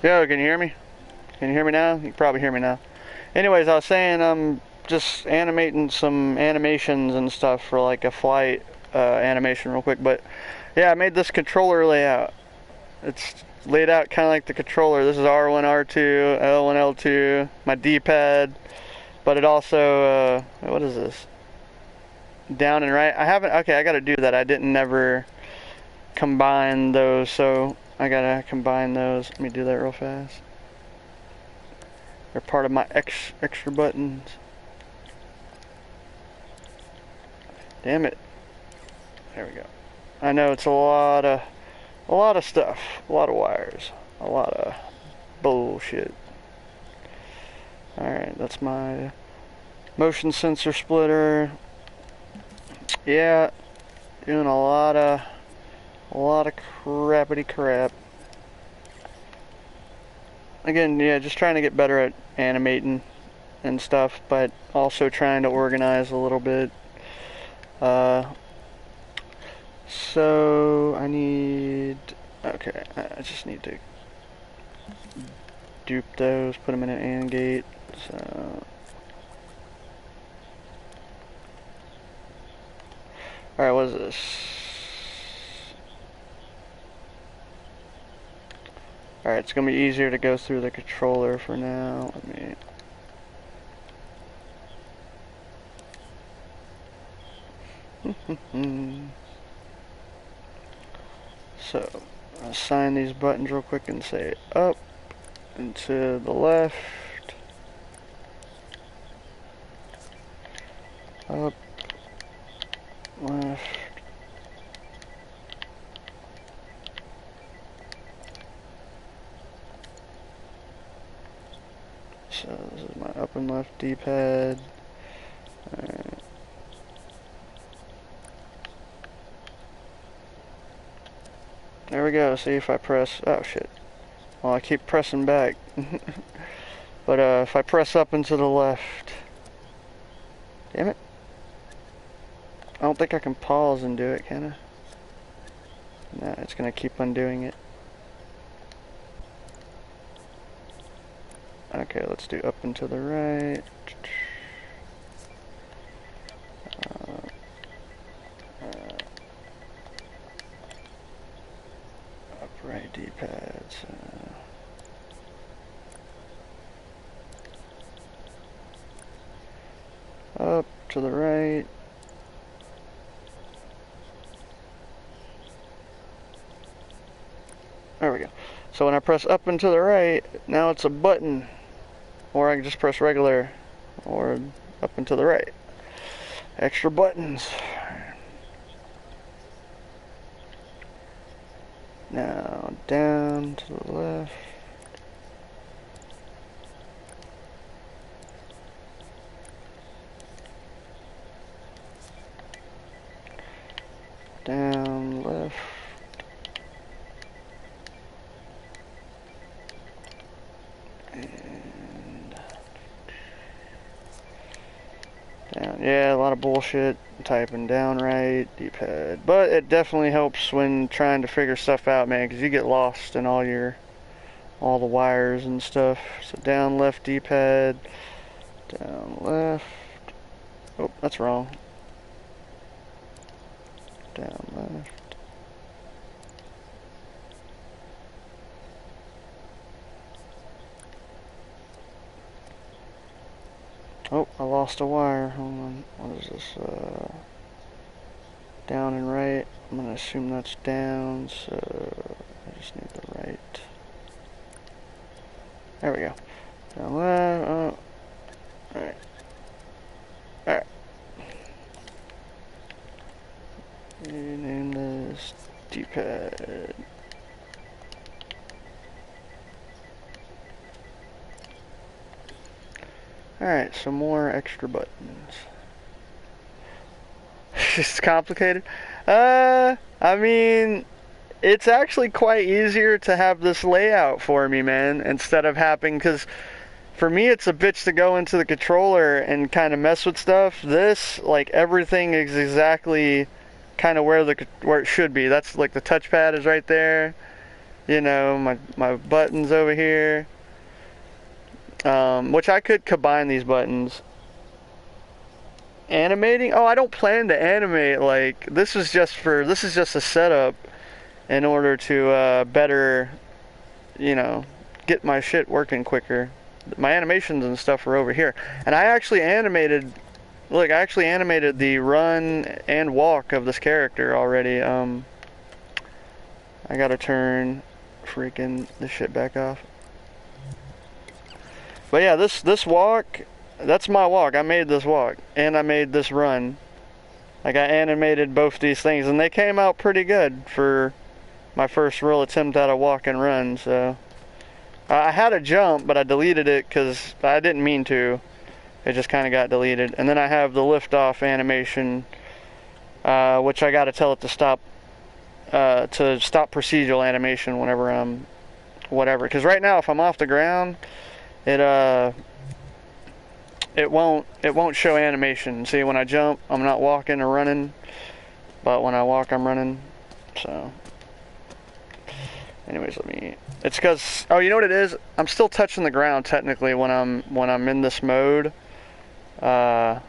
Yo, can you hear me? Can you hear me now? You can probably hear me now. Anyways, I was saying I'm just animating some animations and stuff for like a flight animation real quick. But yeah, I made this controller layout. It's laid out kind of like the controller. This is R1, R2, L1, L2, my D-pad. But it also, what is this? Down and right. I haven't, okay, I gotta do that. I didn't never combine those, so I gotta combine those. Let me do that real fast. They're part of my extra buttons. Damn it. There we go. I know it's a lot of stuff, a lot of wires, a lot of bullshit. Alright, that's my motion sensor splitter. Yeah, doing a lot of crappity crap. Again, yeah, just trying to get better at animating and stuff, but also trying to organize a little bit. So I need, okay, I just need to dupe those, put them in an AND gate. So, alright, what is this? Alright, it's gonna be easier to go through the controller for now. Let me. So, assign these buttons real quick and say up and to the left. Up, left. So this is my up and left D-pad. Alright. There we go. See if I press. Oh shit. Well, I keep pressing back. But if I press up and to the left. Damn it. I don't think I can pause and do it, can I? No, it's gonna keep undoing it. Okay, let's do up and to the right. Upright D-pads. Up to the right. There we go. So when I press up and to the right, now it's a button. Or I can just press regular. Or up and to the right. Extra buttons. Now down to the left. Down, left. And down. Yeah, a lot of bullshit typing down right, D-pad. But it definitely helps when trying to figure stuff out, man, because you get lost in all the wires and stuff. So down, left, D-pad. Down, left. Oh, that's wrong. Down, left. Oh, I lost a wire. Hold on. What is this? Down and right. I'm going to assume that's down, so I just need the right. There we go. Down, left. Oh. Alright. Alright. Name this D-pad. Alright, some more extra buttons. It's complicated. I mean, it's actually quite easier to have this layout for me, man, instead of having, because for me it's a bitch to go into the controller and kind of mess with stuff. This, like, everything is exactly kind of where it should be. That's like the touchpad is right there. You know, my buttons over here. Which I could combine these buttons. Animating? Oh, I don't plan to animate. Like, this is just a setup in order to better, you know, get my shit working quicker. My animations and stuff are over here. And I actually animated, look, I actually animated the run and walk of this character already. I gotta turn freaking this shit back off. But yeah, this walk, that's my walk. I made this walk, and I made this run. Like, I animated both these things, and they came out pretty good for my first real attempt at a walk and run. So I had a jump, but I deleted it because I didn't mean to. It just kind of got deleted. And then I have the lift-off animation, which I got to tell it to stop procedural animation whenever I'm whatever. Because right now, if I'm off the ground, it won't show animation. See, when I jump, I'm not walking or running, but when I walk, I'm running. So, anyways, it's because, oh, you know what it is? I'm still touching the ground technically when I'm in this mode. So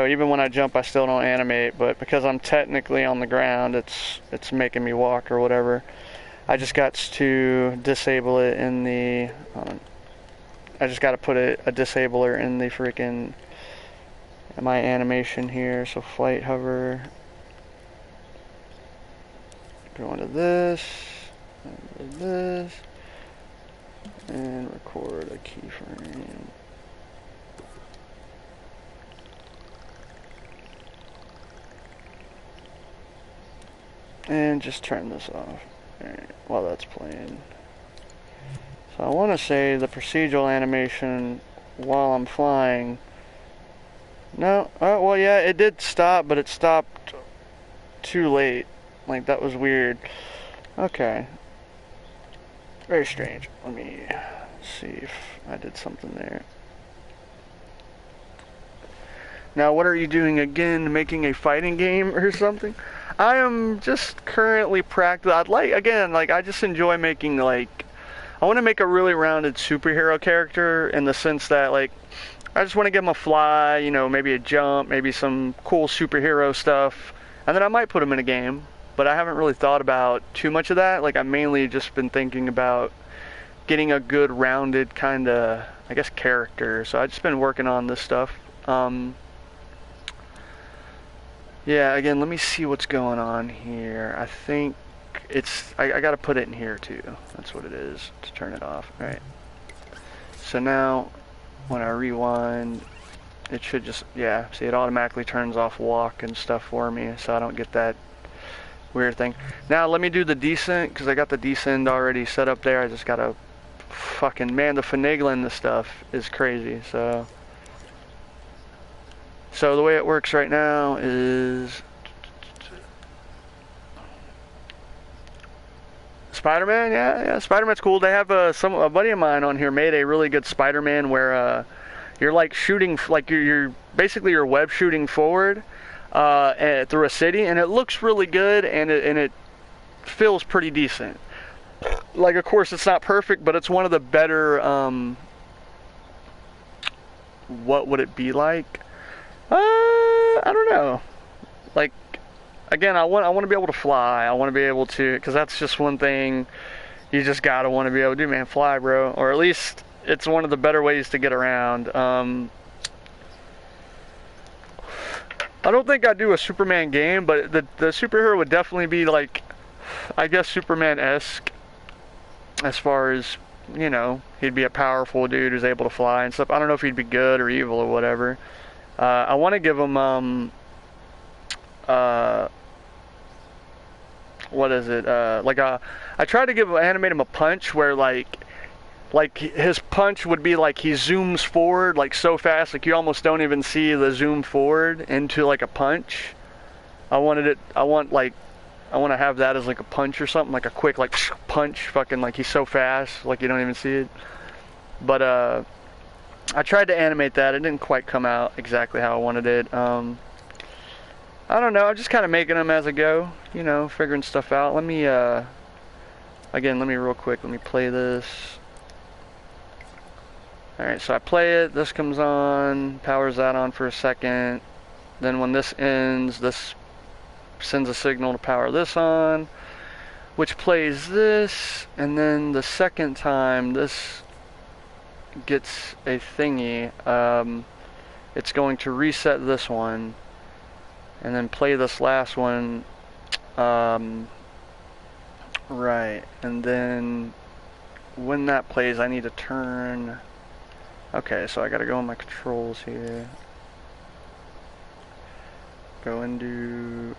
even when I jump, I still don't animate, but because I'm technically on the ground, it's making me walk or whatever. I just got to disable it in the, I just got to put a disabler in the freaking, my animation here. So flight hover, go into this, and record a keyframe. And just turn this off while that's playing. So I want to say the procedural animation while I'm flying. No, oh, well, yeah, it did stop, but it stopped too late. Like, that was weird. Okay. Very strange. Let me see if I did something there. Now, what are you doing again? Making a fighting game or something? I am just currently practicing. I just enjoy making, like, I want to make a really rounded superhero character in the sense that, like, I just want to give him a fly, you know, maybe a jump, maybe some cool superhero stuff, and then I might put him in a game. But I haven't really thought about too much of that. Like, I've mainly just been thinking about getting a good rounded kind of, I guess, character. So I've just been working on this stuff. Yeah, again, let me see what's going on here. I think it's, I gotta put it in here too. That's what it is, to turn it off. Alright. So now, when I rewind, it should just, yeah, see, it automatically turns off walk and stuff for me, so I don't get that weird thing. Now, let me do the descent, because I got the descent already set up there. I just gotta fucking, man, the finagling this stuff is crazy, so the way it works right now is Spider-Man. Yeah, Spider-Man's cool. They have a buddy of mine on here made a really good Spider-Man where you're like shooting, like you're basically you're web shooting forward through a city, and it looks really good, and it feels pretty decent. Like, of course, it's not perfect, but it's one of the better. What would it be like? I don't know. Like, again, I want to be able to fly. I want to be able to, because that's just one thing you just gotta want to be able to do, man. Fly, bro. Or at least it's one of the better ways to get around. I don't think I'd do a Superman game, but the superhero would definitely be like, I guess, Superman-esque, as far as, you know, he'd be a powerful dude who's able to fly and stuff. I don't know if he'd be good or evil or whatever. I want to give him, what is it? I tried to animate him a punch where, like his punch would be like he zooms forward, like, so fast, like you almost don't even see the zoom forward into, like, a punch. I want to have that as, like, a punch or something, like a quick, like, punch, fucking, like, he's so fast, like, you don't even see it. But, I tried to animate that. It didn't quite come out exactly how I wanted it. I don't know. I'm just kind of making them as I go, you know, figuring stuff out. Let me, again, real quick, let me play this. Alright, so I play it, this comes on, powers that on for a second. Then when this ends, this sends a signal to power this on, which plays this, and then the second time this gets a thingy, it's going to reset this one and then play this last one, right, and then when that plays I need to turn, okay, so I gotta go in my controls here, go into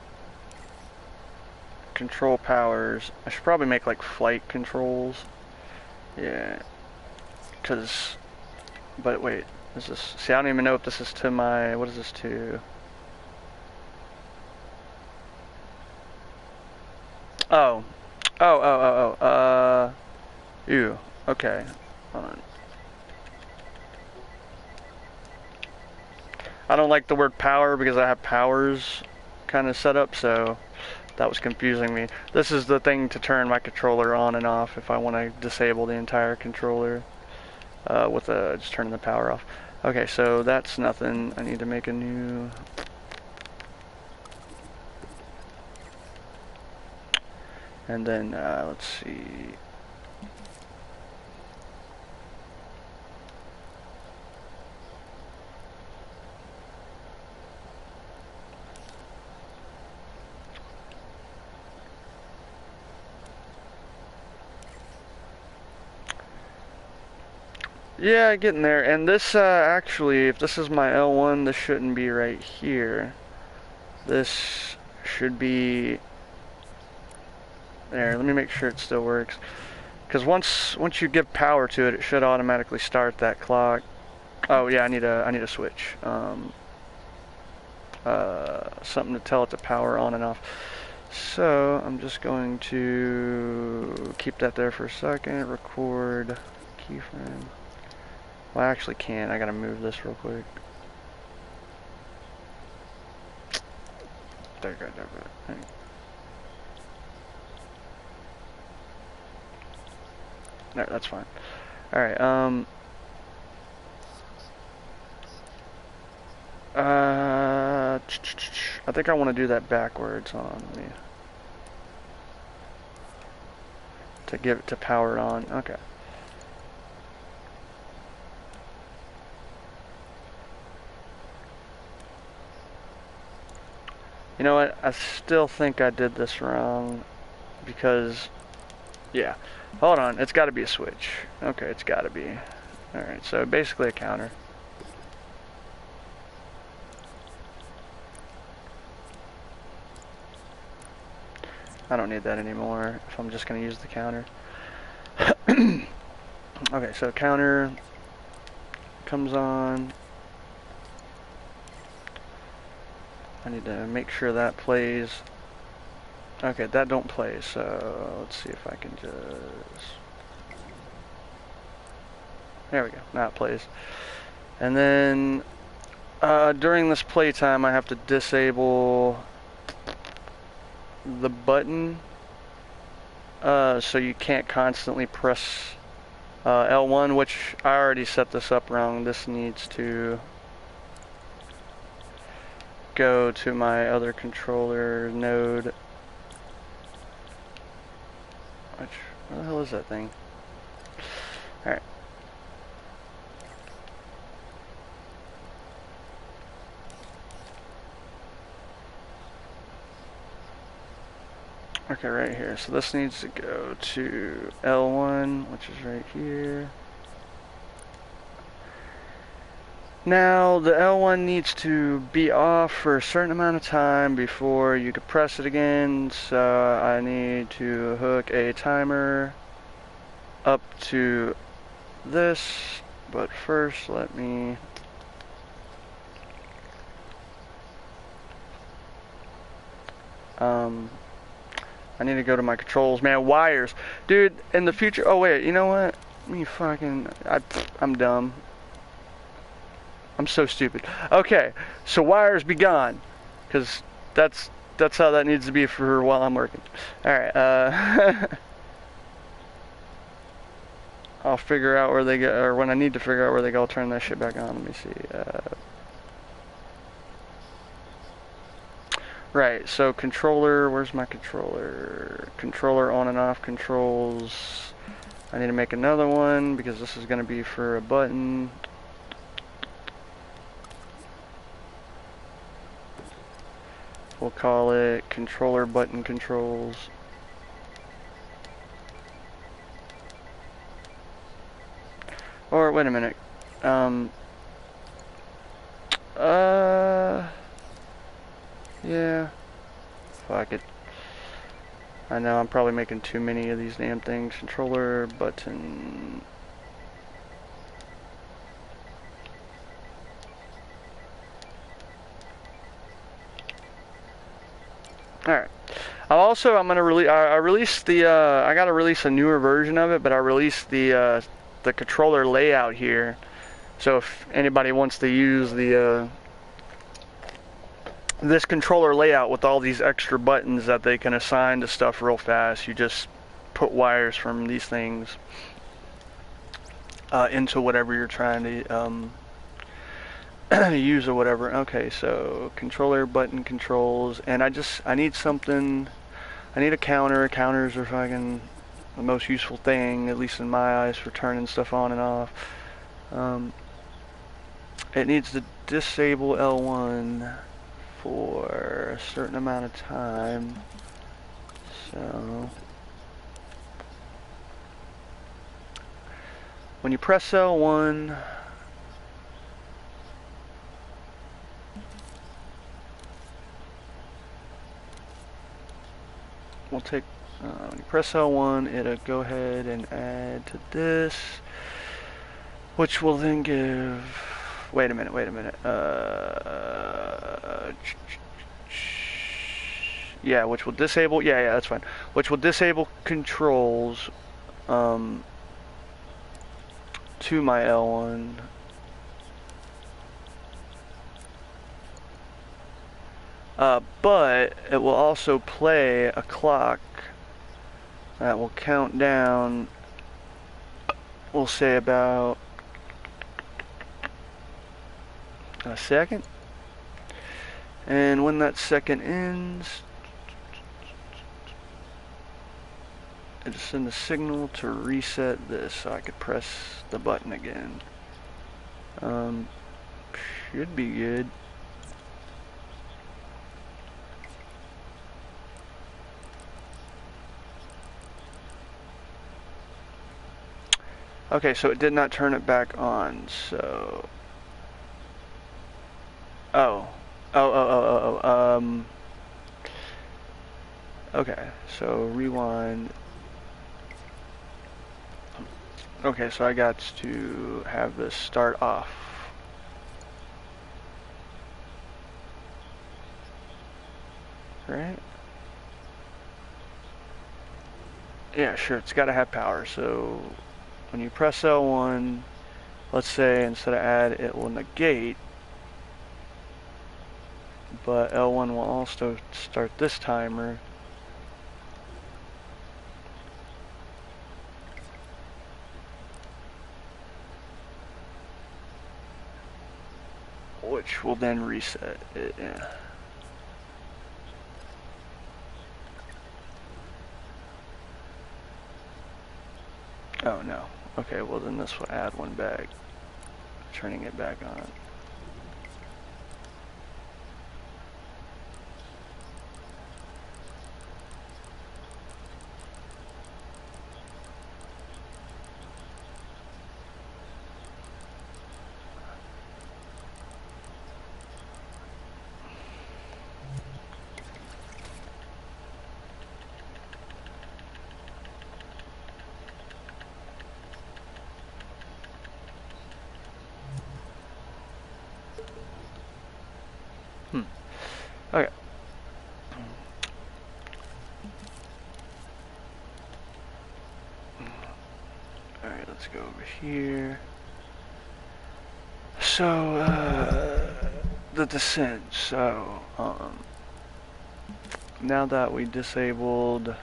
control powers. I should probably make, like, flight controls, yeah. But wait, is this, see, I don't even know if this is to my, what is this to? Ew, okay, hold on. I don't like the word power because I have powers kind of set up, so that was confusing me. This is the thing to turn my controller on and off if I want to disable the entire controller. With just turning the power off. Okay, so that's nothing. I need to make a new. And then let's see. Yeah, getting there. And this, actually, if this is my L1, this shouldn't be right here. This should be There, let me make sure it still works. Because once you give power to it, it should automatically start that clock. Oh yeah, I need a switch. Something to tell it to power on and off. So I'm just going to keep that there for a second. Record keyframe. Well, I actually can't. I gotta move this real quick. There you go. There you go. There, that's fine. All right. I think I want to do that backwards. Hold on, let me to give it to power on. Okay. You know what? I still think I did this wrong because, yeah. Hold on, it's got to be a switch. Okay, it's got to be. All right, so basically a counter. I don't need that anymore if I'm just going to use the counter. Okay, so counter comes on. I need to make sure that plays. Okay, that don't play, so let's see if I can just... There we go, now it plays. And then during this playtime I have to disable the button so you can't constantly press L1, which I already set this up wrong. This needs to go to my other controller node. What the hell is that thing? Alright. Okay, right here. So this needs to go to L1, which is right here. Now, the L1 needs to be off for a certain amount of time before you can press it again, so I need to hook a timer up to this, but first let me... I need to go to my controls. Man, wires. Dude, in the future... Oh, wait, you know what? I'm dumb. I'm so stupid. Okay, so wires be gone, because that's how that needs to be for while I'm working. All right. I'll figure out where they go, or when I need to figure out where they go, I'll turn that shit back on. Let me see. Right. So controller. Where's my controller? Controller on and off controls. I need to make another one because this is going to be for a button. We'll call it controller button controls. Or wait a minute. Yeah. Fuck it. I know I'm probably making too many of these damn things. Controller button. Alright. I'm gonna release. I released the. I gotta release a newer version of it, but I released the controller layout here. So if anybody wants to use the this controller layout with all these extra buttons that they can assign to stuff real fast, you just put wires from these things into whatever you're trying to use or whatever. Okay, so controller button controls, and I need something. I need a counter. Counters are fucking the most useful thing, at least in my eyes, for turning stuff on and off. It needs to disable L1 for a certain amount of time. So when you press L1, we'll take When you press L1, it'll go ahead and add to this, which will then give. Wait a minute. Yeah, which will disable. Yeah, that's fine. Which will disable controls to my L1. But it will also play a clock that will count down, we'll say about a second. And when that second ends, it'll send a signal to reset this so I could press the button again. Should be good. Okay, so it did not turn it back on, so... Okay, so rewind. Okay, so I got to have this start off. Right? Yeah, sure, it's got to have power, so when you press L1, let's say instead of add, it will negate, but L1 will also start this timer. Which will then reset it, yeah. Oh no. Okay, well then this will add one back, turning it back on. Okay. Alright, let's go over here. So, the descent. So, now that we disabled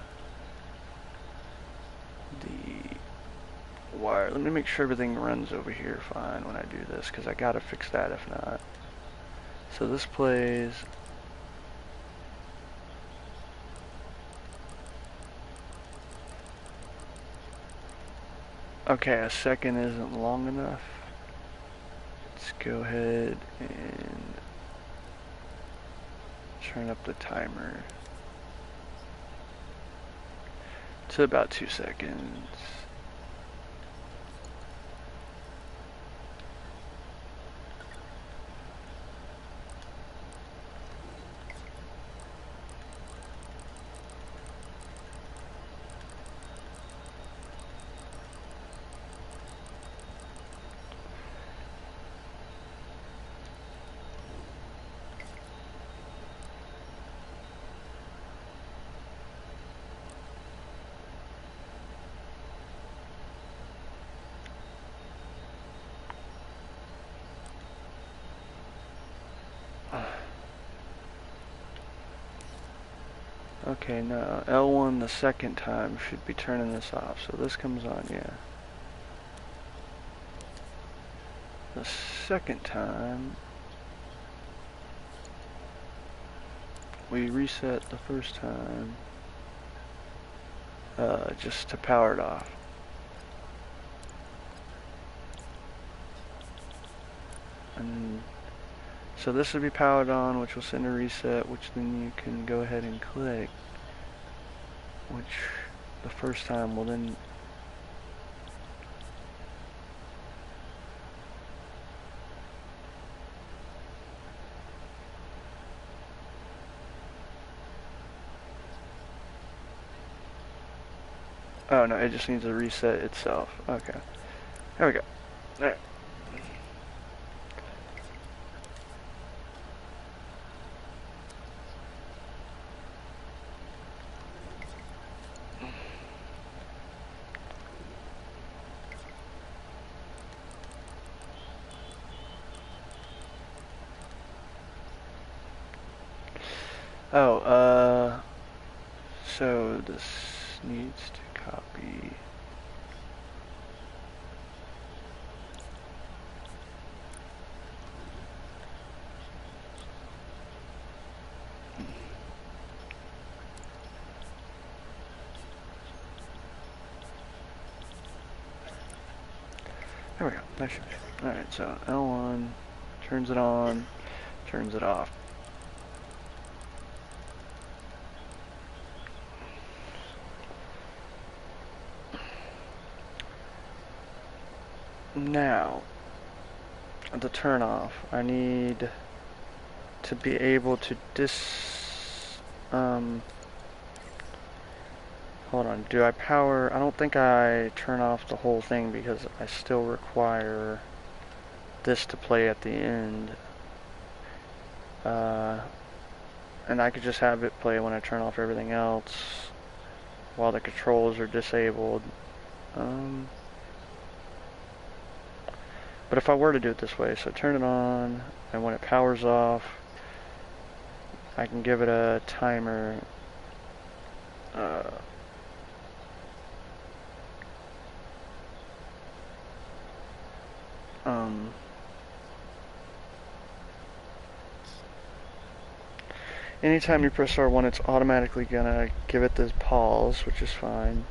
the wire, let me make sure everything runs over here fine when I do this, because I gotta fix that if not. So this plays. Okay, a second isn't long enough. Let's go ahead and turn up the timer to about 2 seconds. Okay, now L1 the second time should be turning this off. So this comes on, yeah. The second time, we reset the first time just to power it off. And so this will be powered on, which will send a reset, which then you can go ahead and click, which the first time will then Oh no, it just needs to reset itself. Okay. There we go. There. Oh, so this needs to copy. There we go. That should be. Alright, so L1 turns it on, turns it off. Now, the turn off, I need to be able to hold on, do I power, I don't think I turn off the whole thing because I still require this to play at the end. And I could just have it play when I turn off everything else while the controls are disabled. But if I were to do it this way, so turn it on, and when it powers off, I can give it a timer. Anytime you press R1, it's automatically gonna give it this pause, which is fine.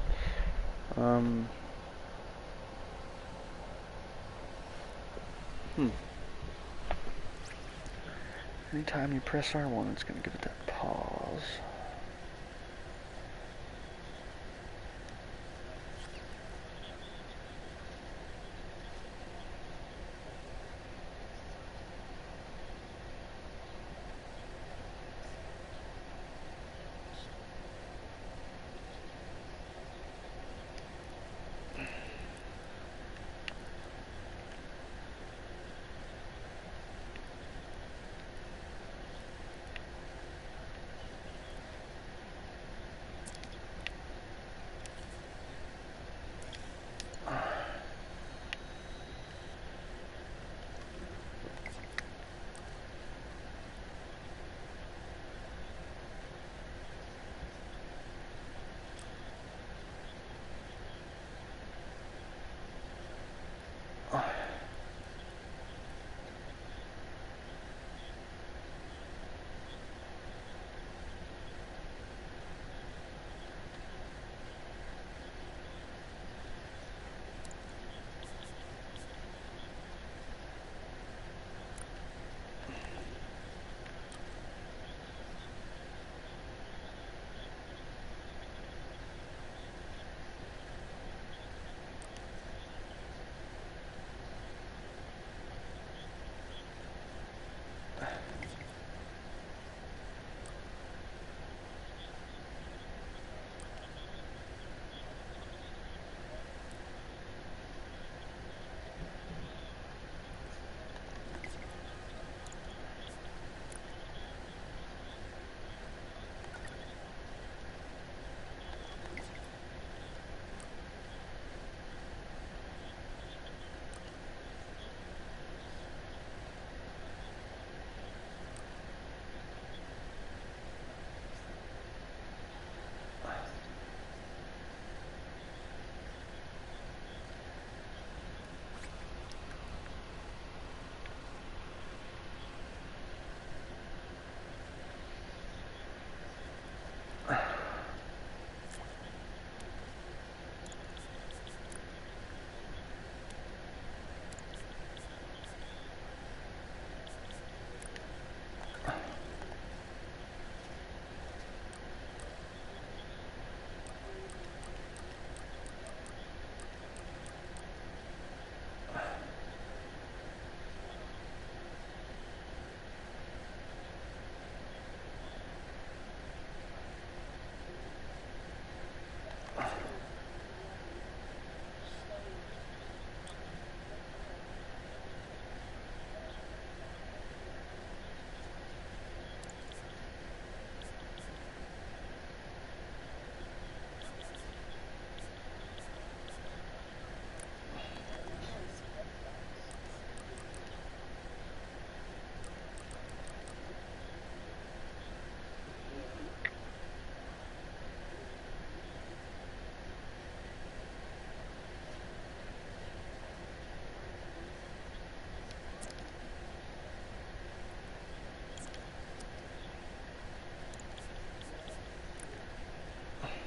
Anytime you press R1, it's gonna give it that pause.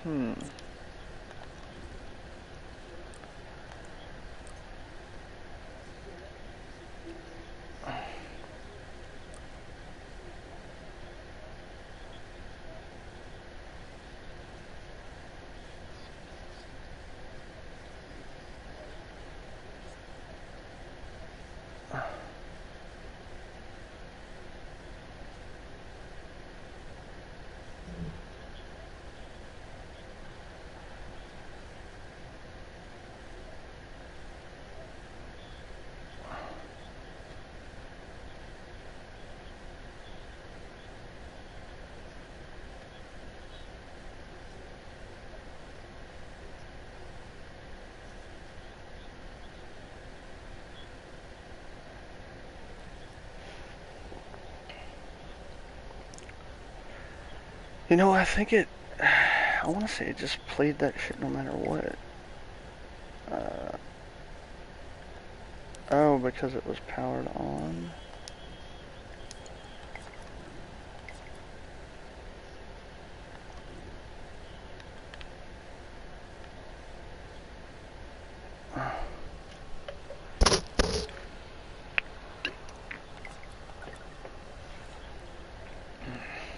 Hmm. You know, I think it, I want to say it just played that shit no matter what. Oh, because it was powered on.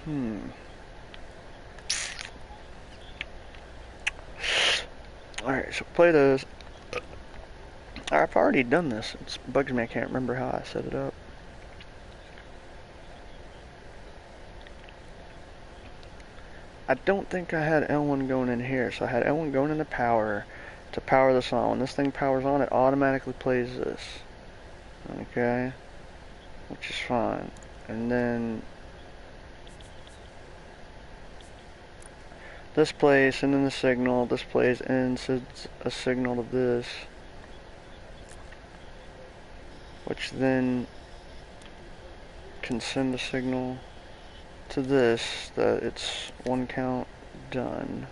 Hmm. Alright, so play those. I've already done this. It bugs me I can't remember how I set it up. I don't think I had L1 going in here, so I had L1 going into power to power this on. When this thing powers on, it automatically plays this. Okay? Which is fine. And then this plays, and then the signal, this plays, and sends a signal to this. Which then can send a signal to this that it's one count done.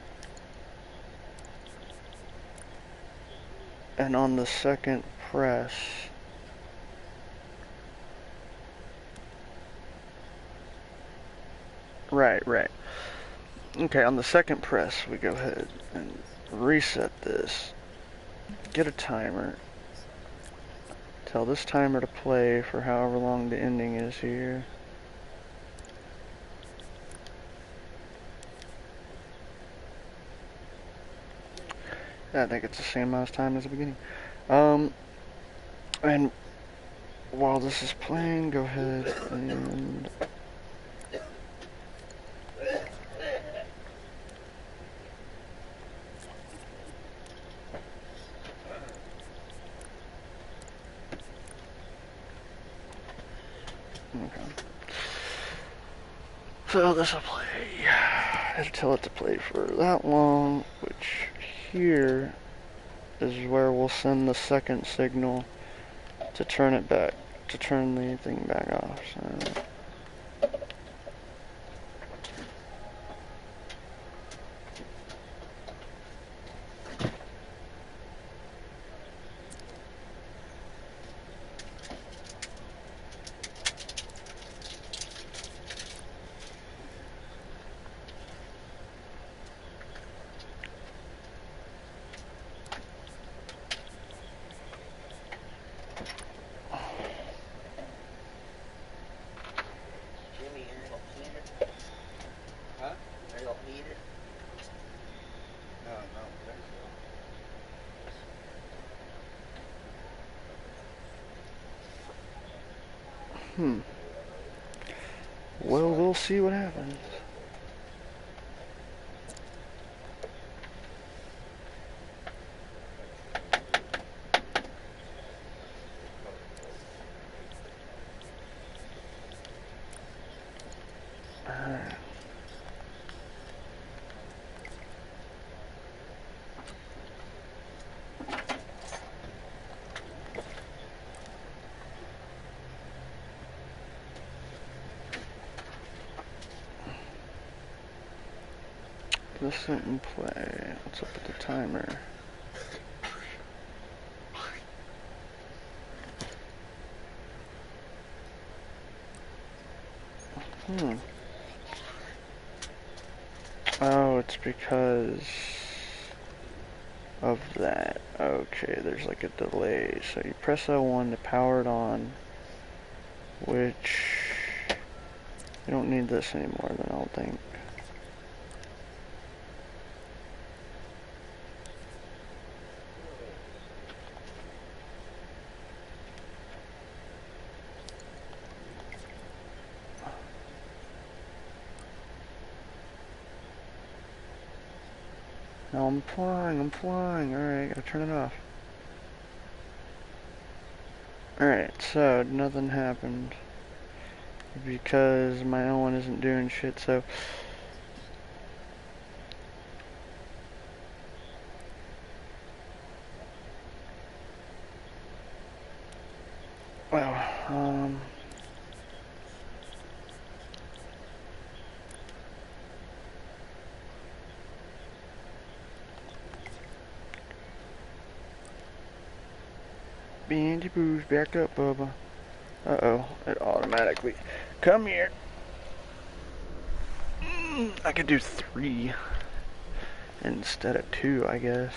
And on the second press, right. Okay, on the second press, we go ahead and reset this. Get a timer. Tell this timer to play for however long the ending is here. I think it's the same amount of time as the beginning. And while this is playing, go ahead and okay. So this will play. It'll tell it to play for that long, which here is where we'll send the second signal to turn it back, to turn the thing back off. So. Well, we'll see what happens. Listen and play. What's up with the timer? Oh, it's because of that. Okay, there's like a delay. So you press L1 to power it on, which you don't need this anymore then, I don't think. No, I'm flying. Alright, gotta turn it off. Alright, so nothing happened because my L1 isn't doing shit, so well, Bandy Boo's back up, Bubba. Uh-oh, it automatically. Come here. I could do 3 instead of 2, I guess.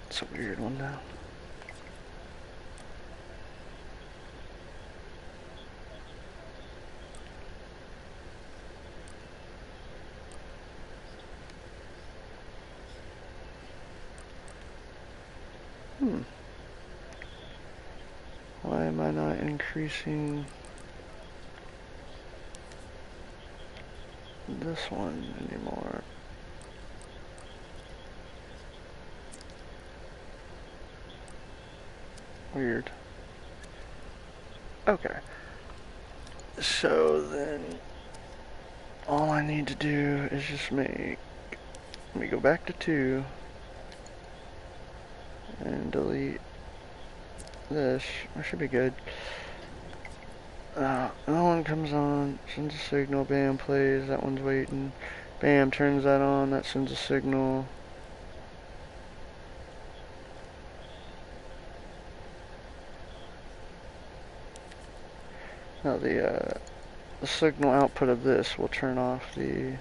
It's a weird one now. Why am I not increasing this one anymore? Weird. Okay. So then, all I need to do is just let me go back to 2 and delete this. I should be good. That one comes on, sends a signal, bam, plays, that one's waiting. Bam, turns that on, that sends a signal. Now the signal output of this will turn off the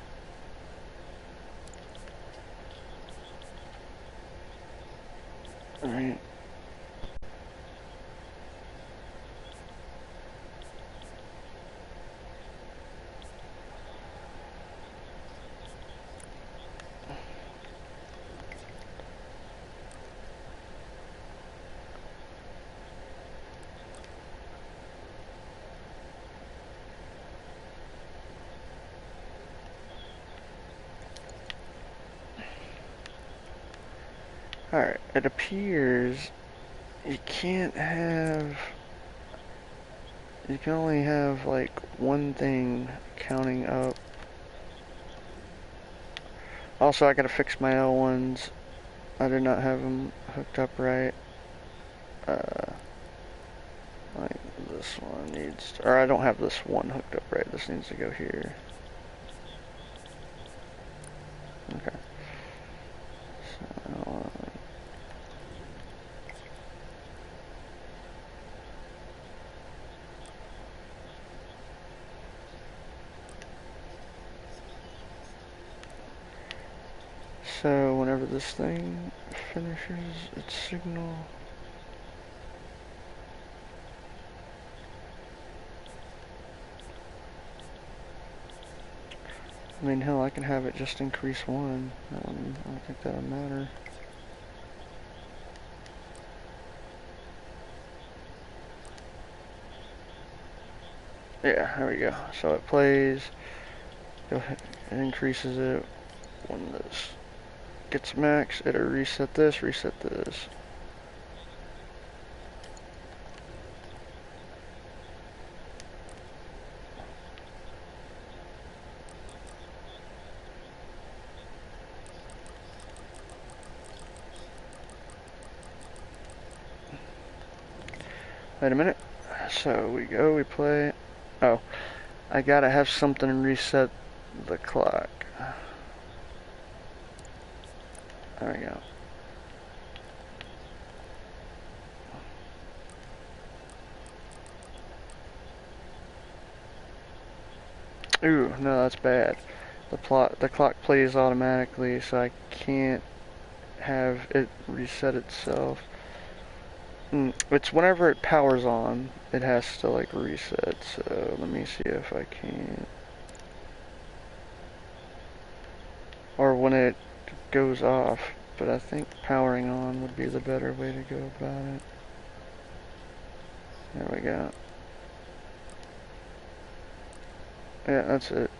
Alright. Alright, it appears you can only have like one thing counting up. Also, I gotta fix my L1s. I did not have them hooked up right. Like this one needs to, or I don't have this one hooked up right. This needs to go here. Okay. So whenever this thing finishes its signal, I mean, hell, I can have it just increase 1. I don't think that'll matter. Yeah, there we go. So it plays, go ahead, it increases it. When this gets max, it'll reset this, reset this. Wait a minute. So we go, we play. Oh, I gotta have something reset the clock. There we go. Ooh, no, that's bad. The clock plays automatically, so I can't have it reset itself. It's whenever it powers on, it has to like reset. So let me see if I can. Or when it goes off, but I think powering on would be the better way to go about it. There we go. Yeah, that's it.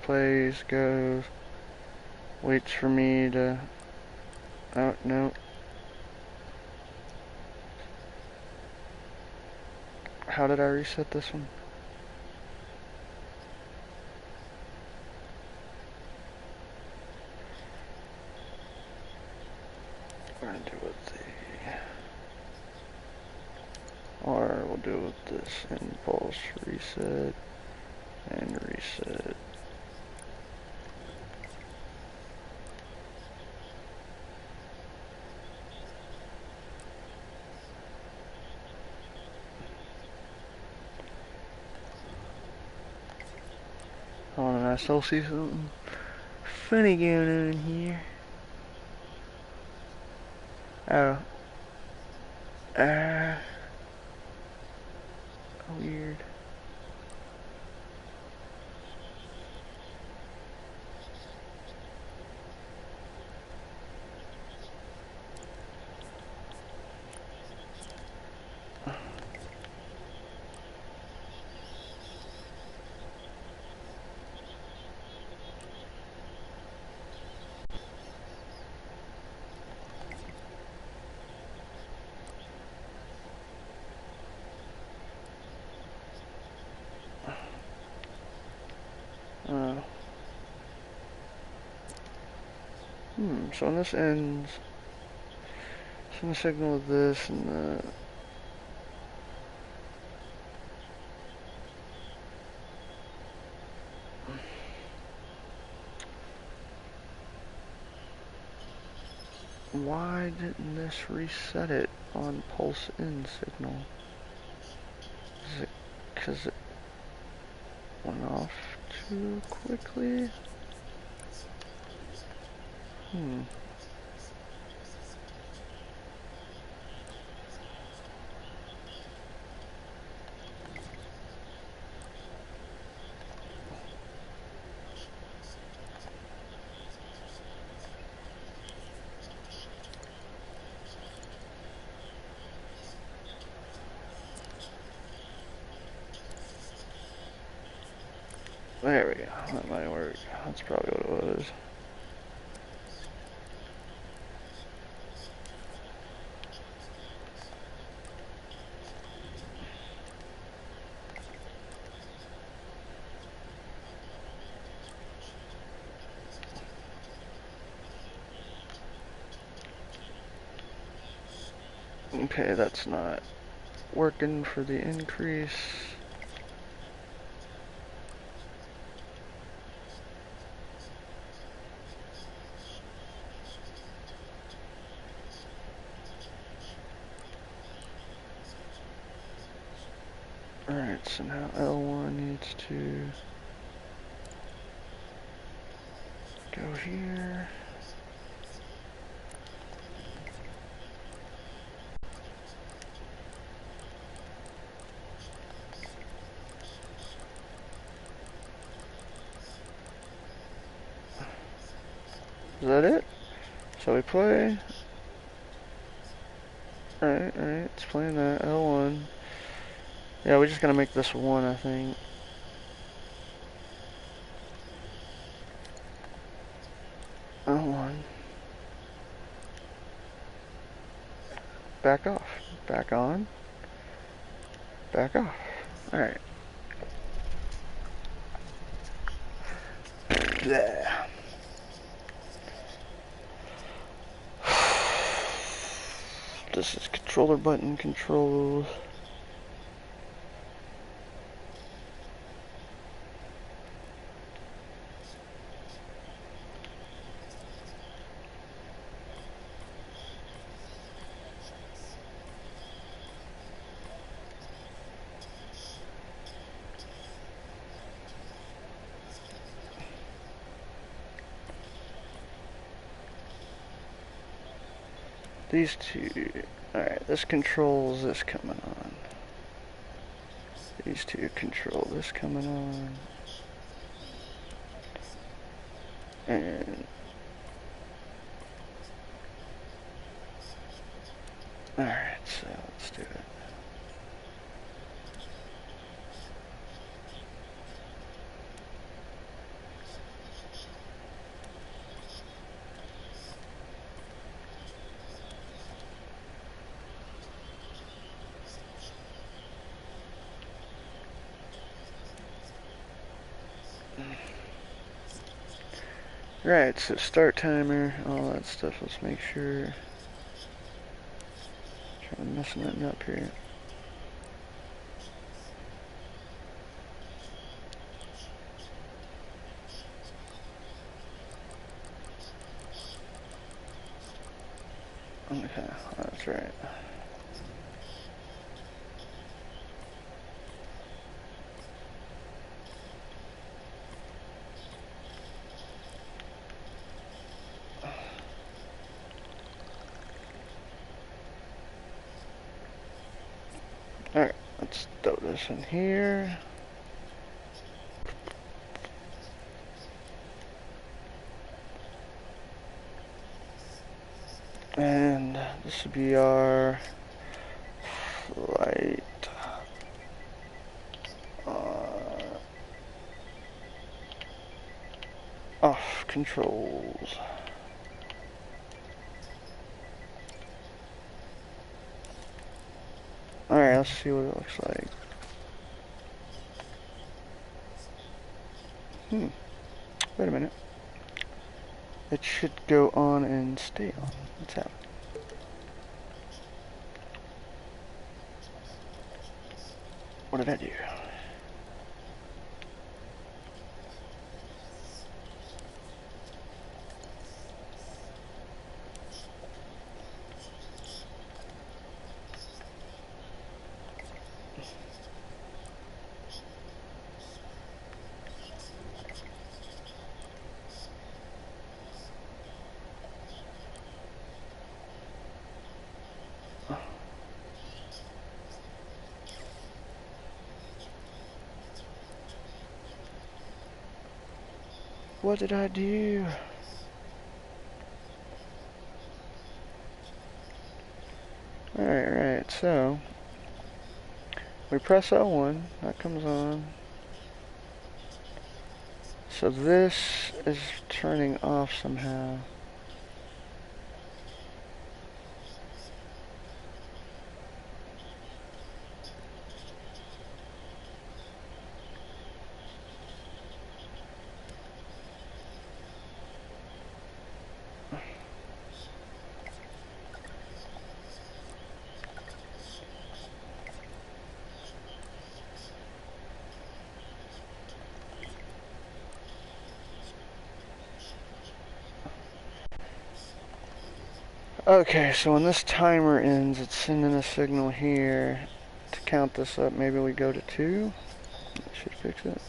Plays, goes, waits for me to... Oh, no. How did I reset this one? We're gonna do it with the... Or we'll do it with this impulse reset and reset. Hold on, I still see something funny going on here. Oh. Weird. Oh. So when this ends, send a signal with this and that. Why didn't this reset it on pulse in signal? Is it because it went off too quickly? There we go. That might work. That's probably what it was. Okay, that's not working for the increase. Alright, so now L1 needs to go here. Is that it? So we play. Alright, it's playing that L1. Yeah, we're just gonna make this one, I think. L1. Back off. Back on. Back off. Alright. Yeah. This is controller button controls. these two. Alright, this controls this coming on. These two control this coming on. And alright, so let's do it. Right, so start timer, all that stuff. Let's make sure. Trying to mess nothing up here. Okay, that's right. Alright, let's throw this in here. And this would be our flight off controls. Alright, let's see what it looks like. Wait a minute. It should go on and stay on. Let's have it. What did I do? What did I do? Alright, so we press L1, that comes on. So this is turning off somehow. Okay, so when this timer ends, it's sending a signal here to count this up. Maybe we go to 2. That should fix it.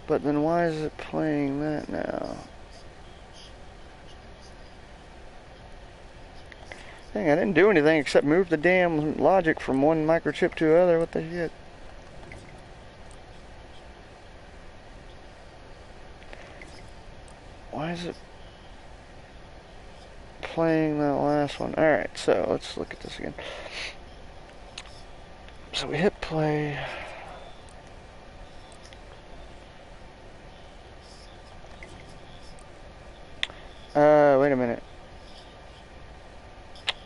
But then why is it playing that now? Dang, I didn't do anything except move the damn logic from one microchip to other. What the shit? Why is it playing that last one? Alright, so let's look at this again. So we hit play. Wait a minute.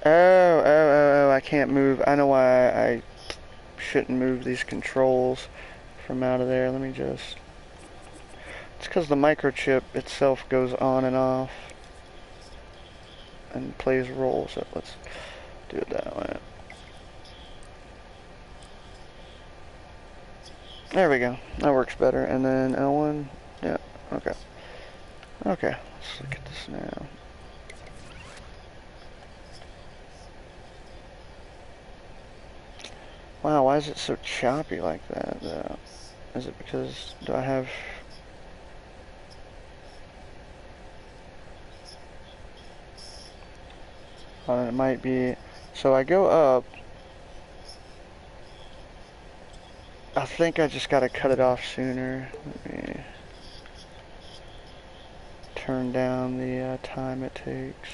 Oh, I can't move. I know why I shouldn't move these controls from out of there. Let me just... It's because the microchip itself goes on and off and plays roles. So let's do it that way. There we go. That works better. And then L1. Yeah. Okay. Okay. Let's look at this now. Wow, why is it so choppy like that, though? Is it because, do I have... it might be... So I go up. I think I just gotta cut it off sooner. Let me turn down the time it takes.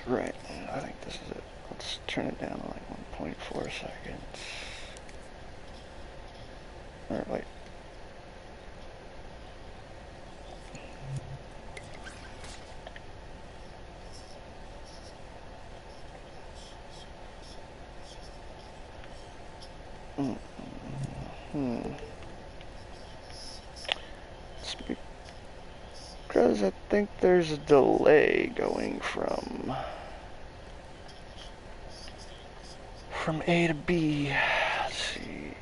Right, I think this is it. Let's turn it down to like 1.4 seconds. Or wait. It's because I think there's a delay going from A to B. Let's see.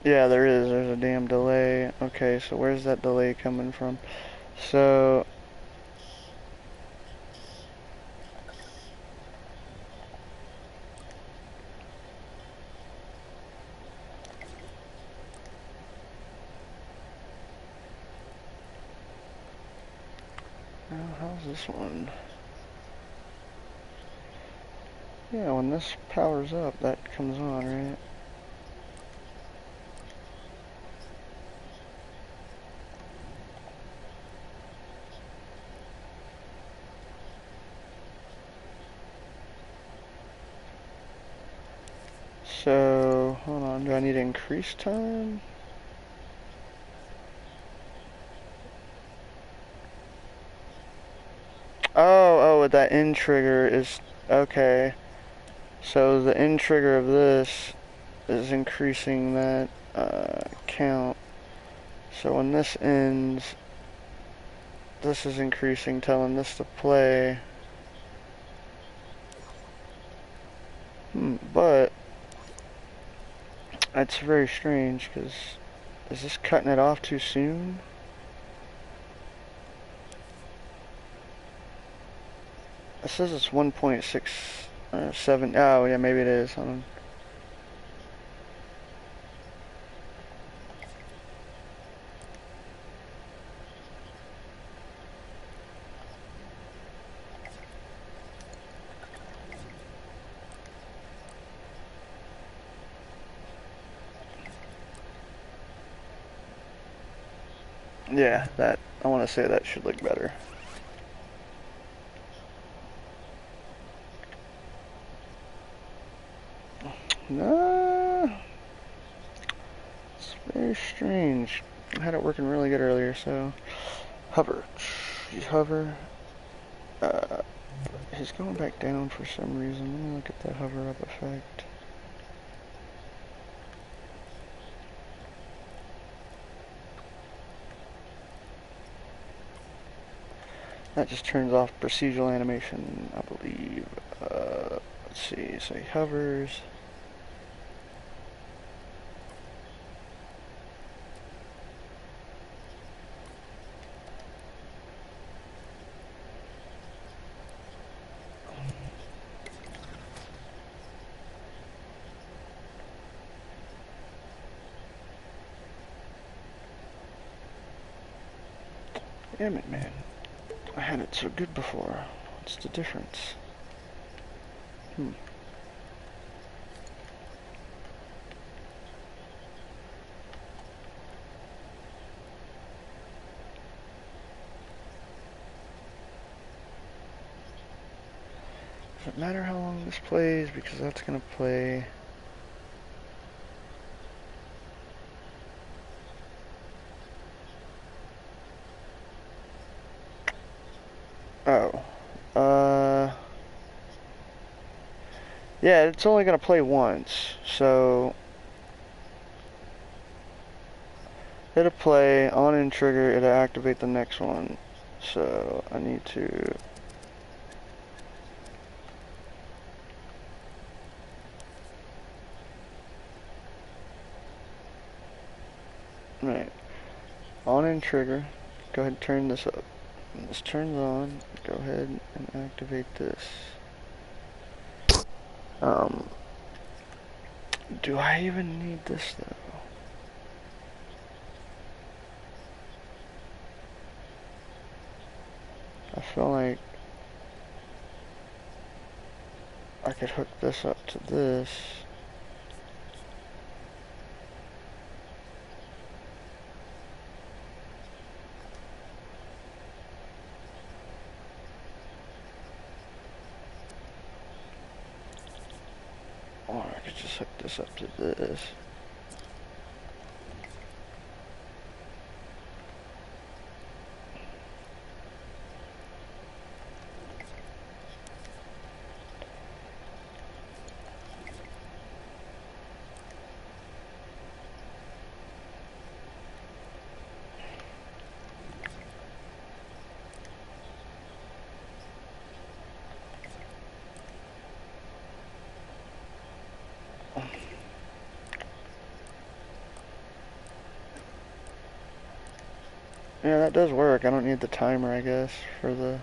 Yeah, there is. There's a damn delay. Okay, so where's that delay coming from? So... how's this one? Yeah, when this powers up, that comes on, right? So, hold on, do I need to increase time? Oh, that end trigger is, okay. So the end trigger of this is increasing that count. So when this ends, this is increasing, telling this to play. But that's very strange, because is this cutting it off too soon? It says it's 1.67. Oh, yeah, maybe it is. Hold on. Yeah, that, I want to say that should look better. No, it's very strange. I had it working really good earlier, so hover. You hover. He's going back down for some reason. Let me look at the hover up effect. That just turns off procedural animation, I believe. Let's see, so he hovers. Damn it, man. I had it so good before. What's the difference? Does it matter how long this plays? Because that's gonna play... Oh. Yeah, it's only gonna play once, so... It'll play, on and trigger, it'll activate the next one. So, I need to... Right. On and trigger. Go ahead and turn this up. When this turns on, go ahead and activate this. Do I even need this though? I feel like I could hook this up to this. Or I could just hook this up to this. Yeah, that does work. I don't need the timer, I guess, for the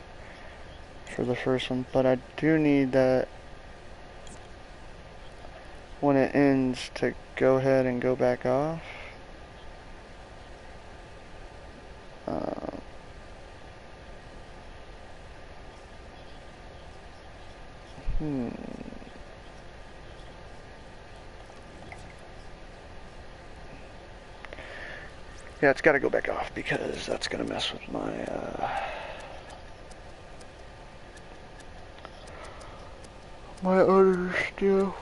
first one, but I do need that when it ends to go ahead and go back off. Hmm. Yeah, it's got to go back off because that's going to mess with my, my other stuff.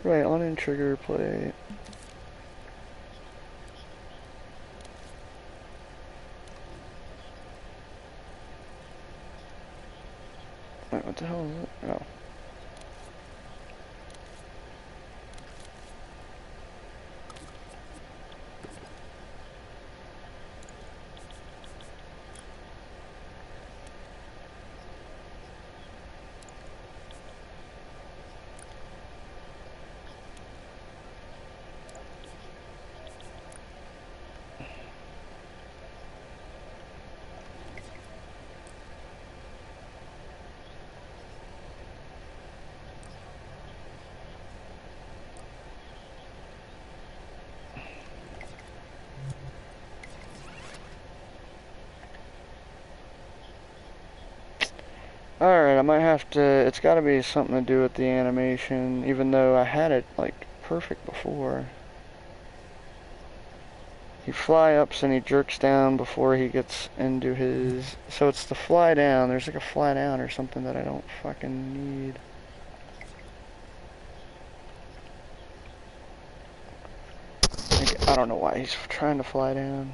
Right, on and trigger plate. Wait, what the hell is it? Oh. Alright, I might have to, it's gotta be something to do with the animation, even though I had it, like, perfect before. He fly ups and he jerks down before he gets into his, so it's the fly down, there's like a fly down or something that I don't fucking need. Like, I don't know why he's trying to fly down.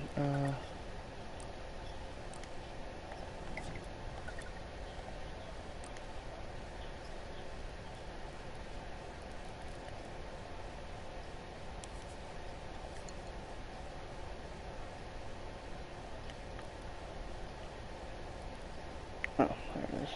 Oh, there it is.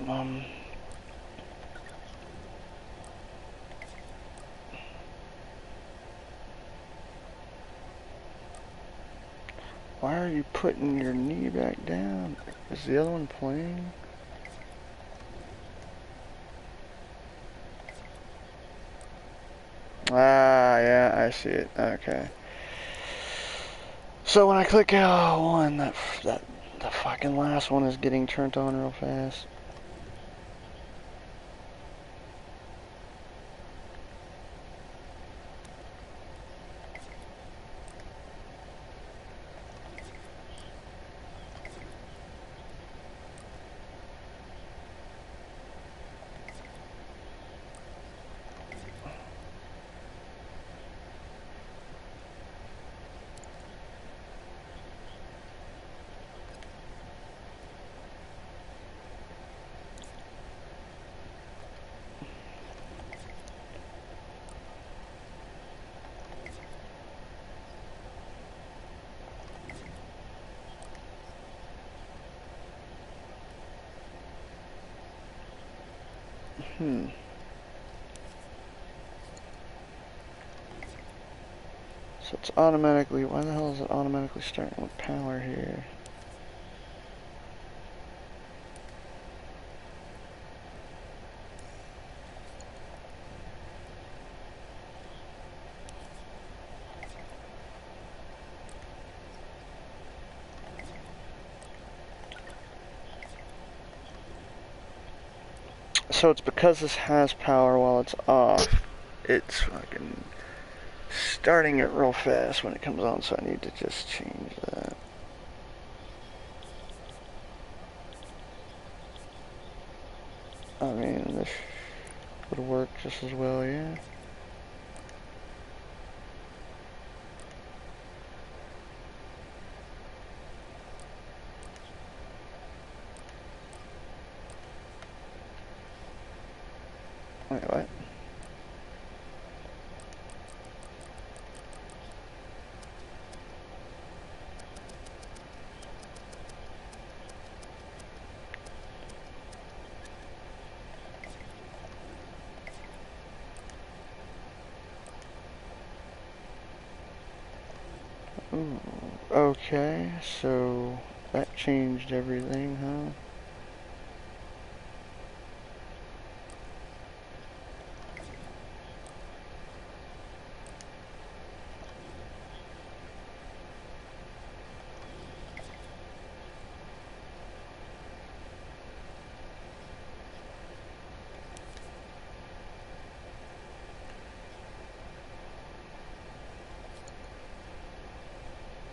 Um, why are you putting your knee back down? Is the other one playing? Ah, yeah, I see it. Okay. So when I click L1, the fucking last one is getting turned on real fast. So it's automatically, why the hell is it automatically starting with power here? So it's because this has power while it's off, it's fucking starting it real fast when it comes on, so I need to just change that. I mean, this would work just as well, yeah. Wait, what? Ooh, okay, so that changed everything, huh?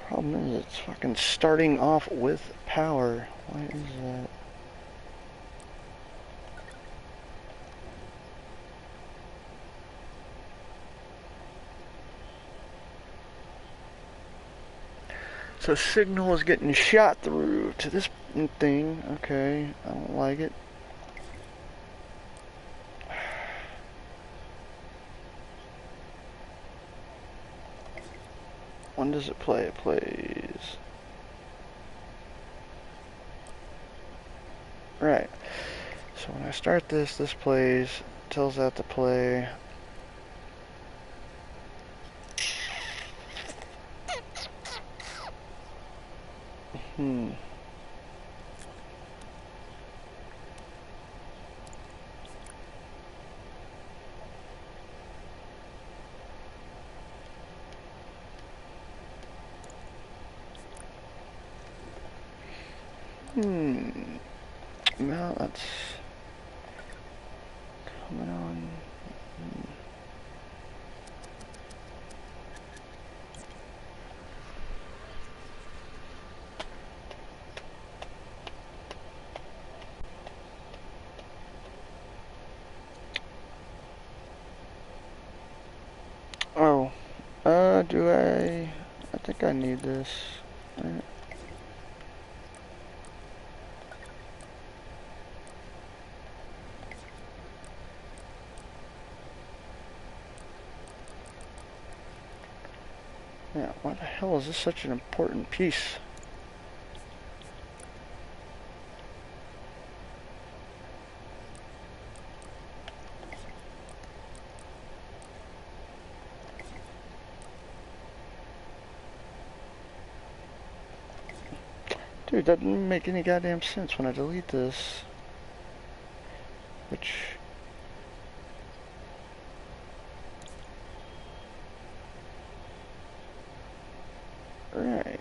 Problem is, it's fucking starting off with power. Why is that? So signal is getting shot through to this thing. Okay, I don't like it. When does it play? It plays. Right. So when I start this, this plays. Tells that to play. Hmm. No, that's coming on. Oh, do I? I think I need this. Right. Yeah, why the hell is this such an important piece? Dude, that didn't make any goddamn sense when I delete this. Which... Right.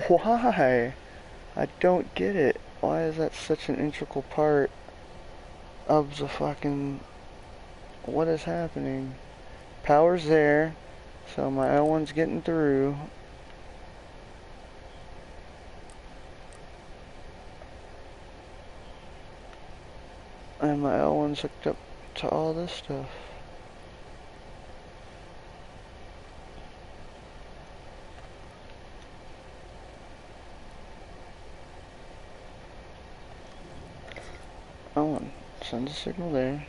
Why? I don't get it. Why is that such an integral part of the fucking... What is happening? Power's there, so my L1's getting through. And my L1's hooked up to all this stuff. L1, send a signal there.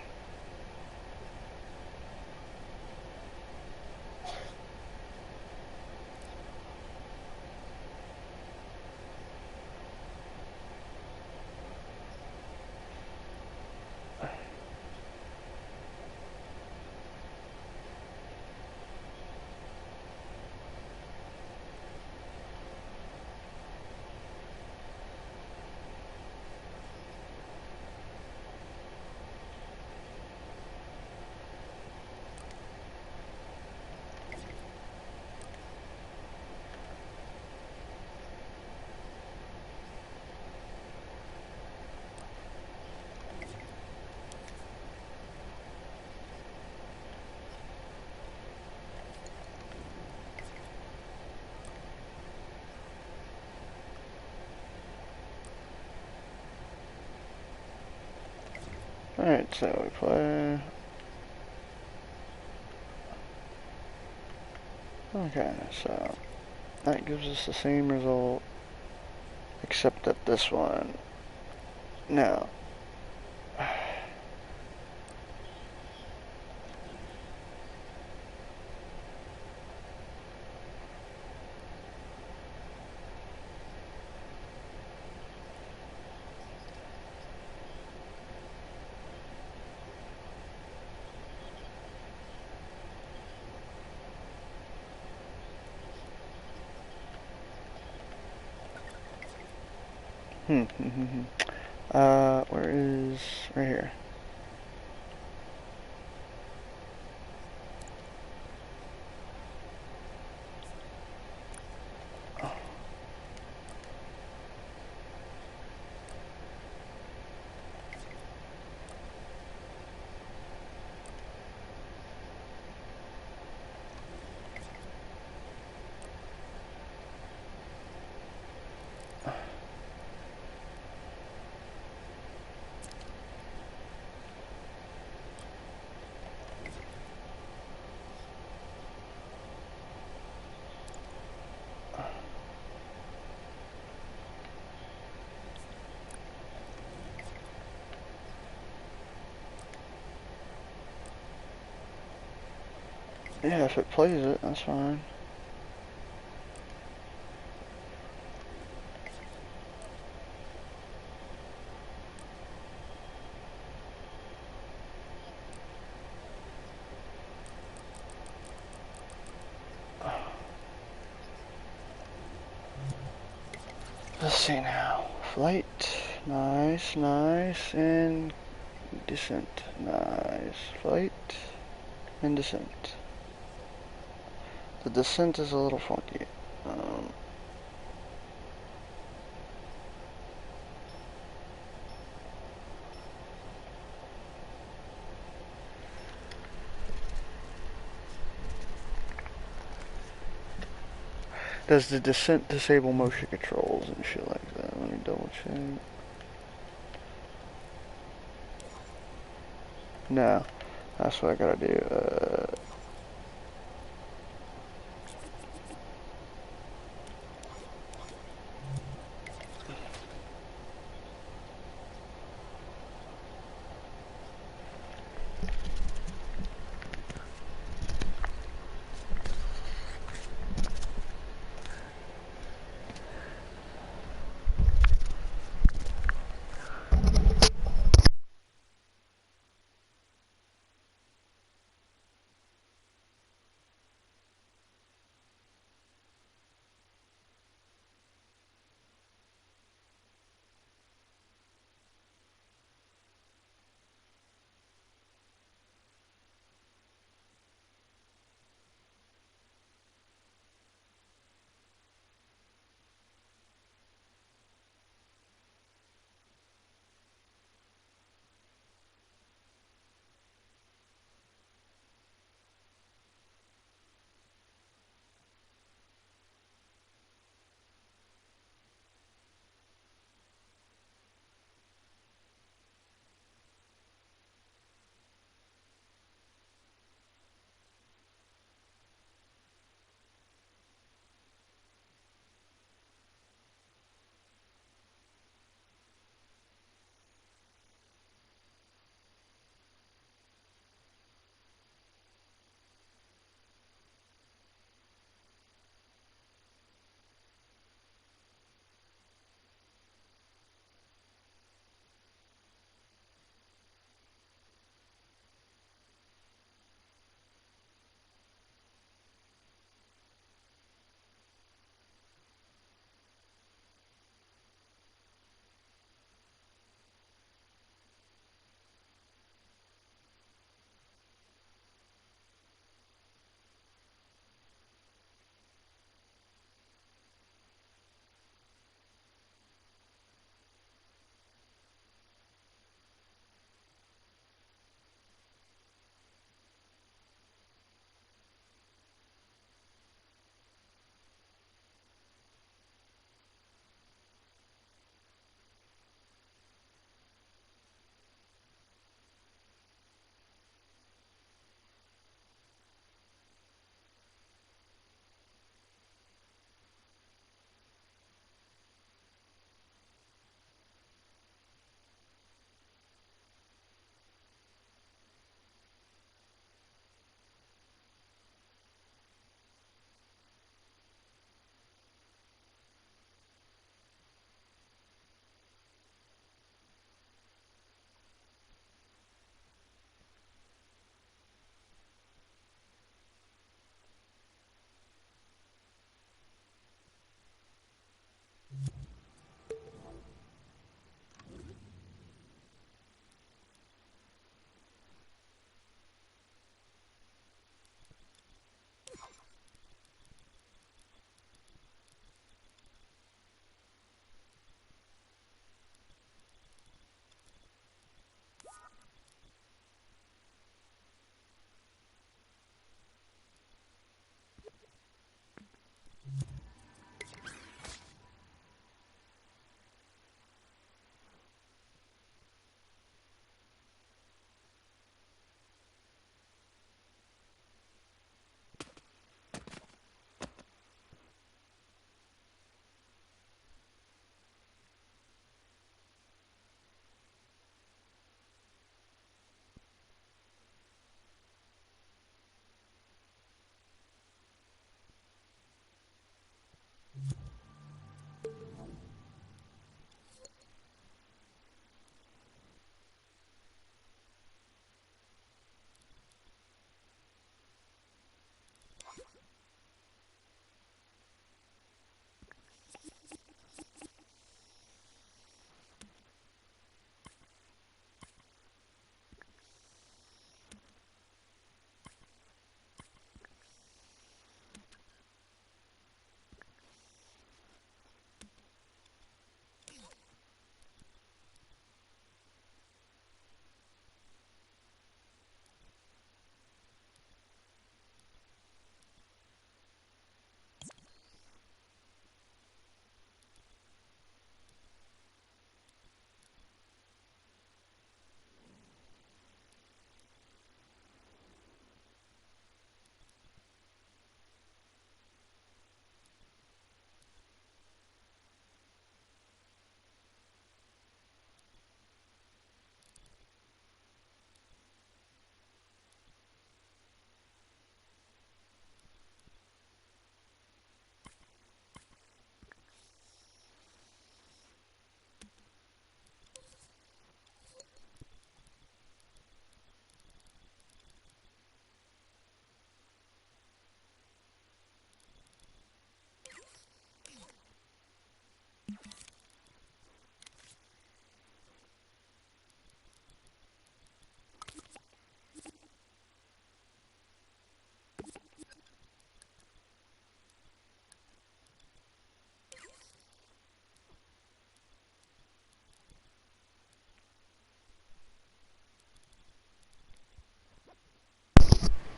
Alright, so we play... Okay, so that gives us the same result, except that this one, no. Where is... right here. Yeah, if it plays it, that's fine. Let's see now. Flight, nice, nice, and descent, nice. Flight and descent. The descent is a little funky. Does the descent disable motion controls and shit like that? Let me double check. No, that's what I gotta do.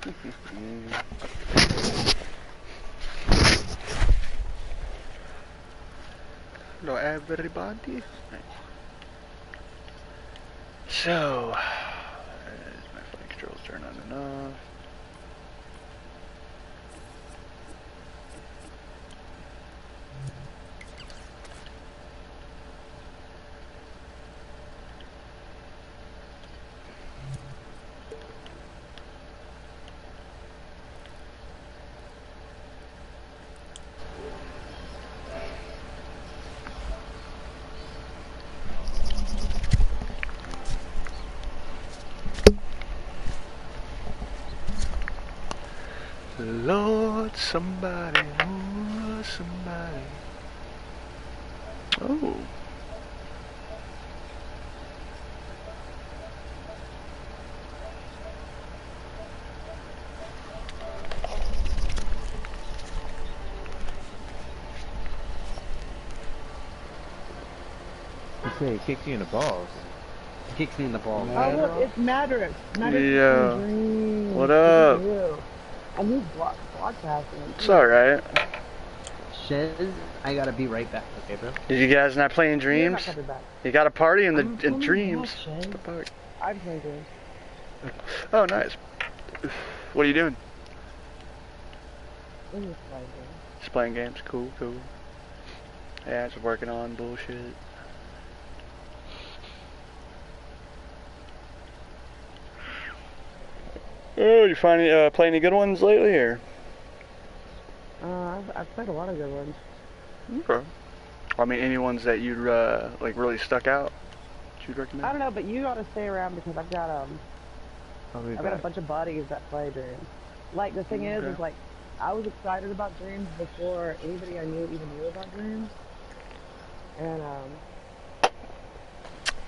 Hello everybody. So, my flight controls turned on and off. Lord, somebody, oh, somebody. Oh. You say he kicks you in the balls. He kicks me in the balls. Oh, look, it's Madrix. Yeah. Dreams. What up? And he's broadcasting. It's alright. Shiz, I gotta be right back, okay, bro? Did you guys not playing Dreams? You got a party in Dreams. The party. I'm playing Dreams. Oh, nice. What are you doing? I'm just playing Dreams. Just playing games. Cool, cool. Yeah, just working on bullshit. Oh, you find play any good ones lately, or? I've played a lot of good ones. Okay. I mean, any ones that you'd like really stuck out? That you'd recommend? I don't know, but you gotta stay around because I've got I've got a bunch of buddies that play Dreams. Like the thing is like I was excited about Dreams before anybody I knew even knew about Dreams. And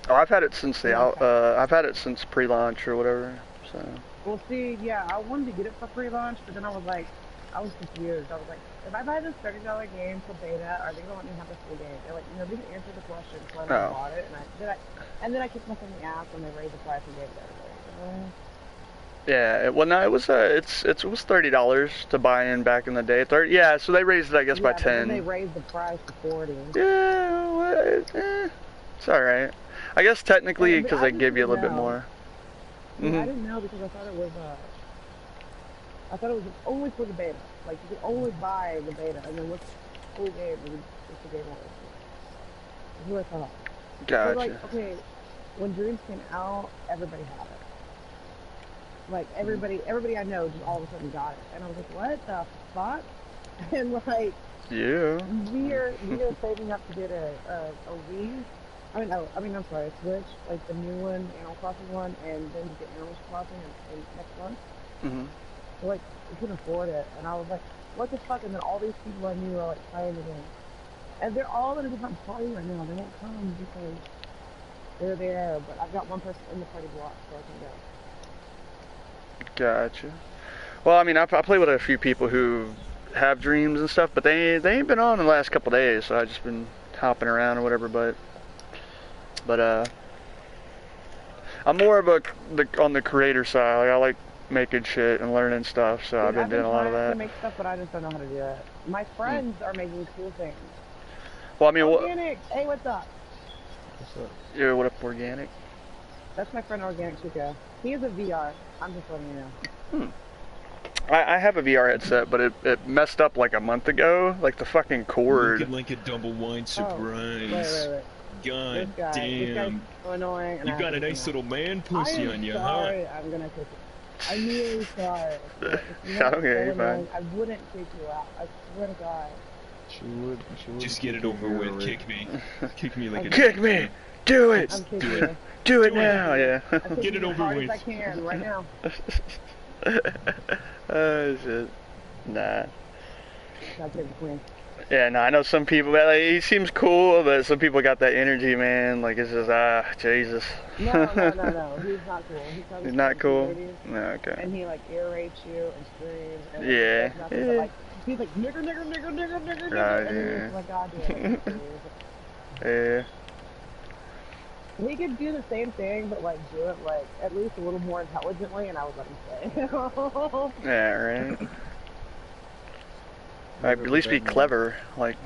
Oh, I've had it since I've had it since pre-launch or whatever. So. Well, see, yeah, I wanted to get it for pre-launch, but then I was like, I was confused. I was like, if I buy this $30 game for beta, are they gonna let me have the full game? They're like, you know, they didn't answer the question, so I never bought it. And then I kicked myself in the ass when they raised the price and gave it to everybody. Yeah, well, no, it was it was $30 to buy in back in the day. 30, yeah, so they raised it, I guess, by 10. Then they raised the price to 40. Yeah, well, it's all right. I guess technically because they give you a little bit more. I didn't know because I thought it was only for the beta. Like you could only buy the beta, and then with the full game, it's the game over. That's what I thought. Gotcha. But like, okay, when Dreams came out, everybody had it. Like everybody I know just all of a sudden got it, and I was like, what the fuck? And like, yeah, we are saving up to get a Wii. I'm sorry, a Switch, like the new one, Animal Crossing one, and then to get Animal Crossing in next month. So like, we couldn't afford it, and I was like, what the fuck? And then all these people I knew are like playing the game. And they're all in a different party right now. They won't come because they're there, but I've got one person in the party block, so I can go. Gotcha. Well, I mean, I play with a few people who have Dreams and stuff, but they ain't been on the last couple days, so I've just been hopping around or whatever, but I'm more of on the creator side. Like, I like making shit and learning stuff, so I've been doing a lot of that. I make stuff, but I just don't know how to do it. My friends are making cool things. Well, I mean, Organic. Hey, what's up? What's up? Yeah, what up, Organic? That's my friend Organic Chico. He is a VR. I'm just letting you know. I have a VR headset, but it messed up like a month ago. Like the fucking cord. Looking like a double wine surprise. Wait. God this damn. guy's so annoying. You got a nice little man pussy on you, huh? Sorry, I'm gonna kick you. I'm really sorry. Okay, you're fine. I wouldn't kick you out. I swear to God. She would just get it over with. Kick me. Kick me like a kick me! Do it! I'm kicking you. Do it now, yeah. Get it over with. As I can right now. Oh shit. Nah. Gotta take the queen. Yeah, no, I know some people, like, he seems cool, but some people got that energy, man. Like, it's just, Jesus. No. He's not cool. He's not cool? No, okay. And he, like, irritates you and screams. And yeah. But, like, he's like, nigger. Right, and yeah. he's like, God damn it. Yeah. He could do the same thing, but like do it like at least a little more intelligently, and I would let him stay. Yeah, right. At least be clever, like,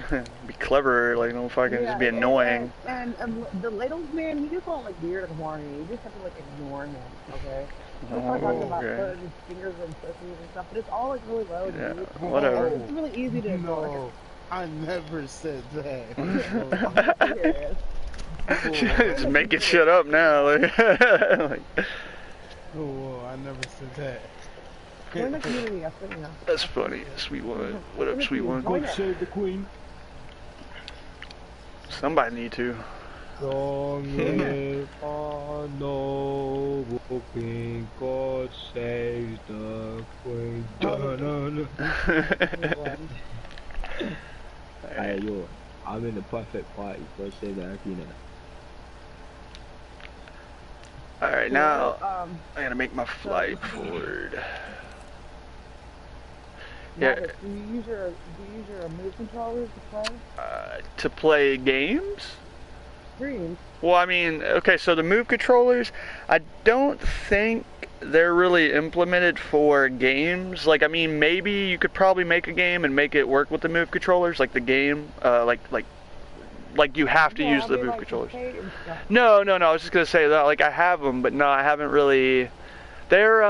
be clever, like, don't fucking just be annoying. And the Ladles man, he just all like weird and horny. You just have to like ignore him, okay? We're talking about his fingers and pussies and stuff, but it's all like really low. Yeah, whatever. It's really easy to ignore. No, I never said that. Just make it shut up now. Like, like, Oh, I never said that. We're in the community, I think, now. that's funny, sweet one. What up, sweet one? God save the queen. Somebody need to. Long on noble king, God save the queen. Hey yo, I'm in the perfect party for save the Athena. Alright, now I gotta make my flight forward. Yeah. Do you use your move controllers To play games? Dreams. Well, I mean, okay, so the move controllers, I don't think they're really implemented for games. Like, I mean, maybe you could probably make a game and make it work with the move controllers, like the game, like you have to use the move controllers. No, I was just gonna say that, like, I have them, but no, I haven't really. They're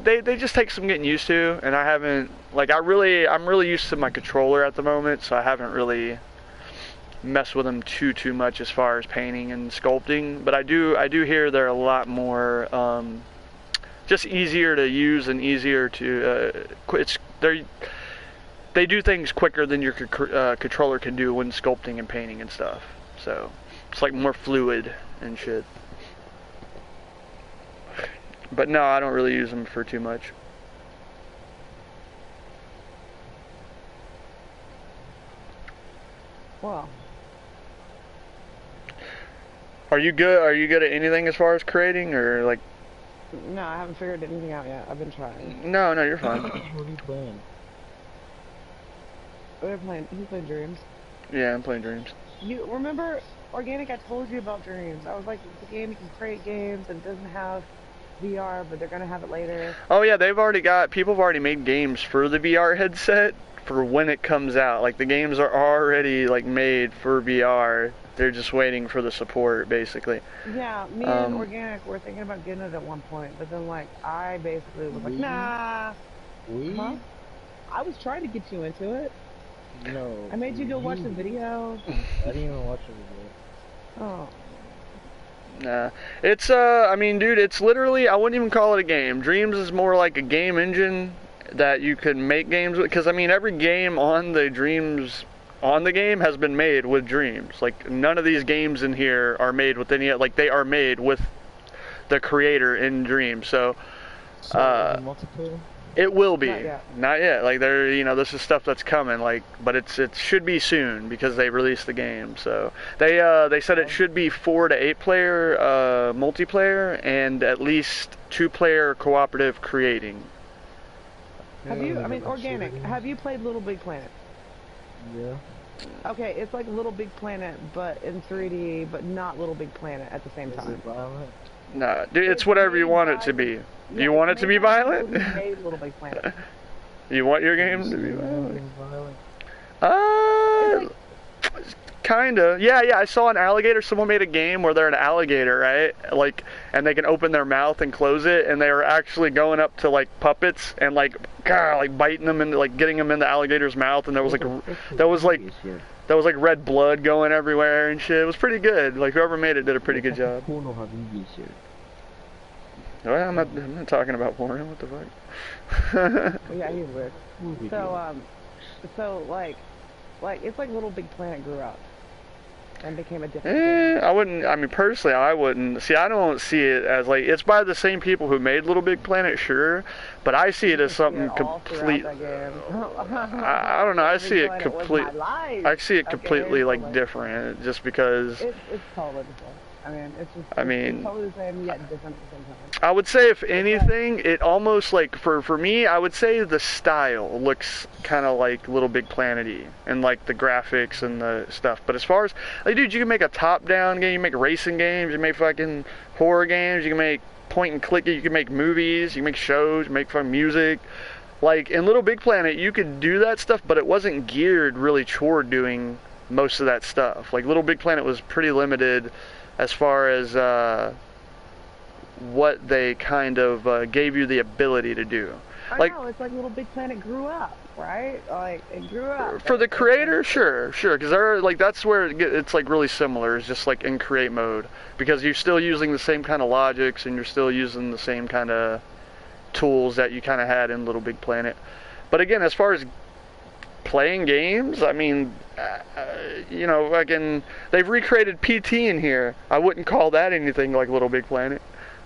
they just take some getting used to, and I haven't, like, I'm really used to my controller at the moment, so I haven't really messed with them too much as far as painting and sculpting. But I do hear they're a lot more just easier to use and easier to they do things quicker than your controller can do when sculpting and painting and stuff. So it's like more fluid and shit. But no, I don't really use them for too much. Wow. Are you good at anything as far as creating, or like? No, I haven't figured anything out yet. I've been trying. No, you're fine. What are you playing? He's playing Dreams. Yeah, I'm playing Dreams. You remember, Organic, I told you about Dreams. I was like, it's a game you can create games and it doesn't have VR, but they're gonna have it later. Oh yeah, people have already made games for the VR headset for when it comes out. Like, the games are already like made for VR. They're just waiting for the support, basically. Yeah, me and Organic were thinking about getting it at one point, but then like I basically was like, nah. Huh? I was trying to get you into it. No. I made you go watch the video. I didn't even watch the video. Oh. Nah. It's I mean, dude, it's literally, I wouldn't even call it a game. Dreams is more like a game engine that you can make games with, because I mean, every game on the Dreams game has been made with Dreams. Like, none of these games in here are made with any, like, they are made with the creator in Dreams. So Multiplayer? it will be. Not yet. Like, this is stuff that's coming, like, but it should be soon because they released the game. So they said it should be 4 to 8 player multiplayer and at least 2-player cooperative creating. Have you, I mean, Organic, have you played Little Big Planet? Yeah. Okay, it's like Little Big Planet, but in 3D, but not Little Big Planet at the same time. Is it violent? Nah, dude, it's whatever you want it to be. Yeah, You want it to be violent? Little Big Planet. You want your game to be violent? Kinda. Yeah, I saw an alligator. Someone made a game where they're an alligator, right? Like, and they can open their mouth and close it, and they were actually going up to, like, puppets and, like, biting them and, like, getting them in the alligator's mouth, and there was, like, red blood going everywhere and shit. It was pretty good. Like, whoever made it did a pretty good job. Well, I'm not talking about porn. What the fuck? Yeah, he's weird. So like, it's like Little Big Planet grew up and became a different game. I mean, personally, I wouldn't. See, I don't see it as, like, it's by the same people who made Little Big Planet, sure, but I see it as something complete. I don't know. I see it complete. I see it completely, like, different, just because. It's totally different. I mean, it's just I mean, it's totally the same yet different at the same time. I would say if anything, it almost like for me, I would say the style looks kind of like Little Big Planet-y and like the graphics and the stuff. But as far as like, dude, you can make a top-down game, you can make racing games, you can make fucking horror games, you can make point and click, you can make movies, you can make shows, you can make fun music. Like in Little Big Planet, you could do that stuff, but it wasn't geared really toward doing most of that stuff. Like Little Big Planet was pretty limited as far as what they kind of gave you the ability to do. I know, it's like Little Big Planet grew up, right? Like, it grew up. For the creator, sure, because they're like that's where it's like really similar. It's just like in create mode because you're still using the same kind of logics and you're still using the same kind of tools that you kind of had in Little Big Planet. But again, as far as playing games, I mean, you know, again, they've recreated PT in here. I wouldn't call that anything like Little Big Planet.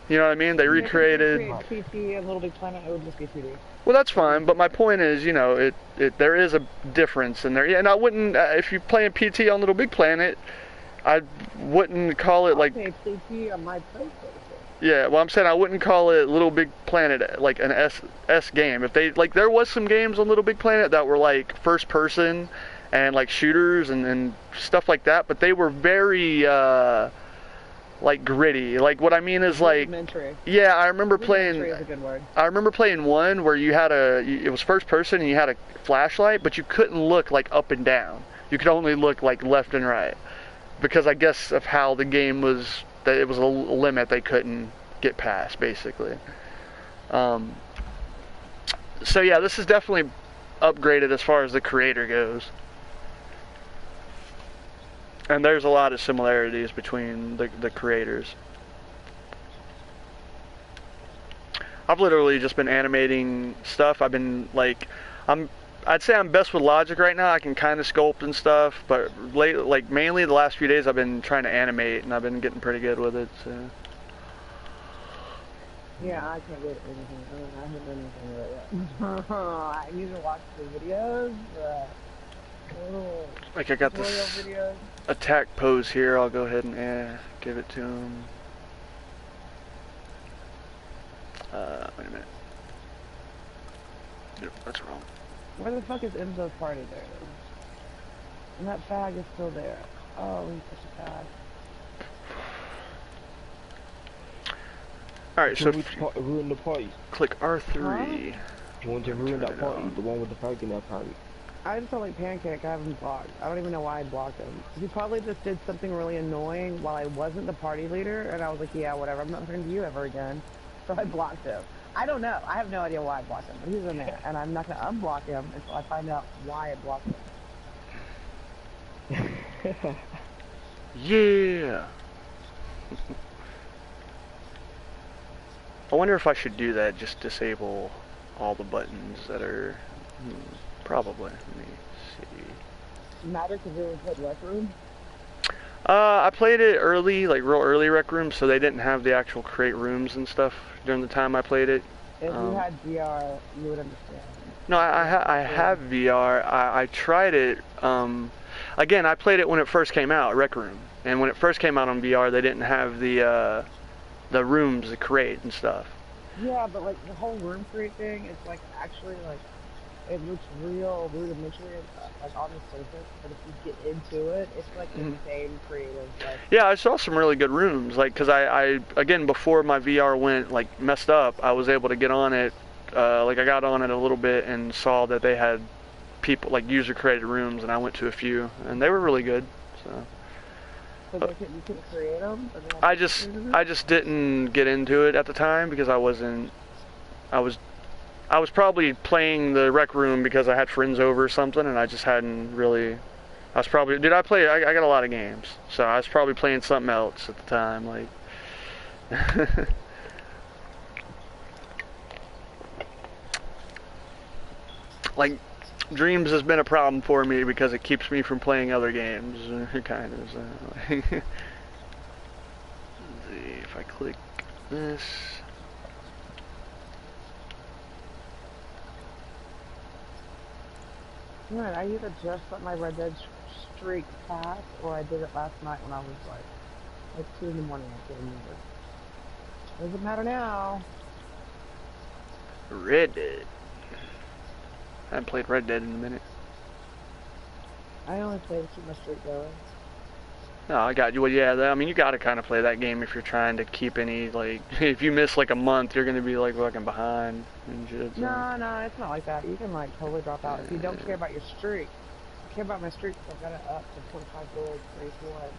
You know what I mean? They recreated. If you PT and Little Big Planet, it would just be 2D. Well, that's fine, but my point is, you know, there is a difference in there. Yeah, and I wouldn't, if you're playing PT on Little Big Planet, I wouldn't call it like. I play PT on my PlayStation. Yeah, well, I'm saying I wouldn't call it Little Big Planet like an S game. If they like, there was some games on Little Big Planet that were like first person and like shooters and stuff like that, but they were very like gritty. Like what I mean is like, yeah, I remember playing. Is a good word. I remember playing one where you had it was first person and you had a flashlight, but you couldn't look like up and down. You could only look like left and right, because I guess of how the game was. That it was a limit they couldn't get past, basically. So yeah, this is definitely upgraded as far as the creator goes. And there's a lot of similarities between the creators. I've literally just been animating stuff. I've been like, I'd say I'm best with Logic right now. I can kind of sculpt and stuff, but like mainly the last few days I've been trying to animate, and I've been getting pretty good with it. So. Yeah, I can't get anything. I haven't done anything with it yet. I need to watch the videos, little like I got this videos. Attack pose here. I'll go ahead and give it to him. Wait a minute. Nope, that's wrong. Where the fuck is Enzo's party there? And that fag is still there. Oh, he's such a fag. Alright, so ruin the party. Click R3. Huh? You want to ruin that party, the one with the fag in that party. I just felt like Pancake. I haven't blocked. I don't even know why I blocked him. He probably just did something really annoying while I wasn't the party leader, and I was like, yeah, whatever. I'm not talking to you ever again. So I blocked him. I don't know. I have no idea why I blocked him, but he's in there, and I'm not going to unblock him until I find out why I blocked him. Yeah. I wonder if I should do that, just disable all the buttons that are... probably. Let me see. Matter because it was played Rec Room? I played it early, like real early Rec Room, so they didn't have the actual create rooms and stuff during the time I played it. If you had VR, you would understand. No, I have VR. I tried it. Again, I played it when it first came out, Rec Room, and when it first came out on VR, they didn't have the rooms to create and stuff. Yeah, but like the whole room create thing is like actually like it looks real rudimentary like on the surface, but if you get into it, it's like insane creative. Like, yeah, I saw some really good rooms, like because I again before my VR went like messed up, I was able to get on it. Like I got on it a little bit and saw that they had people like user created rooms, and I went to a few, and they were really good. So. You couldn't create them? I just didn't get into it at the time because I was probably playing the Rec Room because I had friends over or something, and I just hadn't really. I was probably I got a lot of games, so I was probably playing something else at the time, like. Like, Dreams has been a problem for me because it keeps me from playing other games, kind of. So, like, let's see if I click this. Man, I either just let my Red Dead streak pass, or I did it last night when I was like Like 2 in the morning, I can't remember. Doesn't matter now. Red Dead. I haven't played Red Dead in a minute. I only play to keep my streak going. No, I got you. Well, yeah, I mean, you got to kind of play that game if you're trying to keep any, like, if you miss like a month, you're going to be like fucking behind and shit. So. No, it's not like that. You can like totally drop out if you don't care about your streak. I care about my streak, so I've got it up to 25 gold for each one.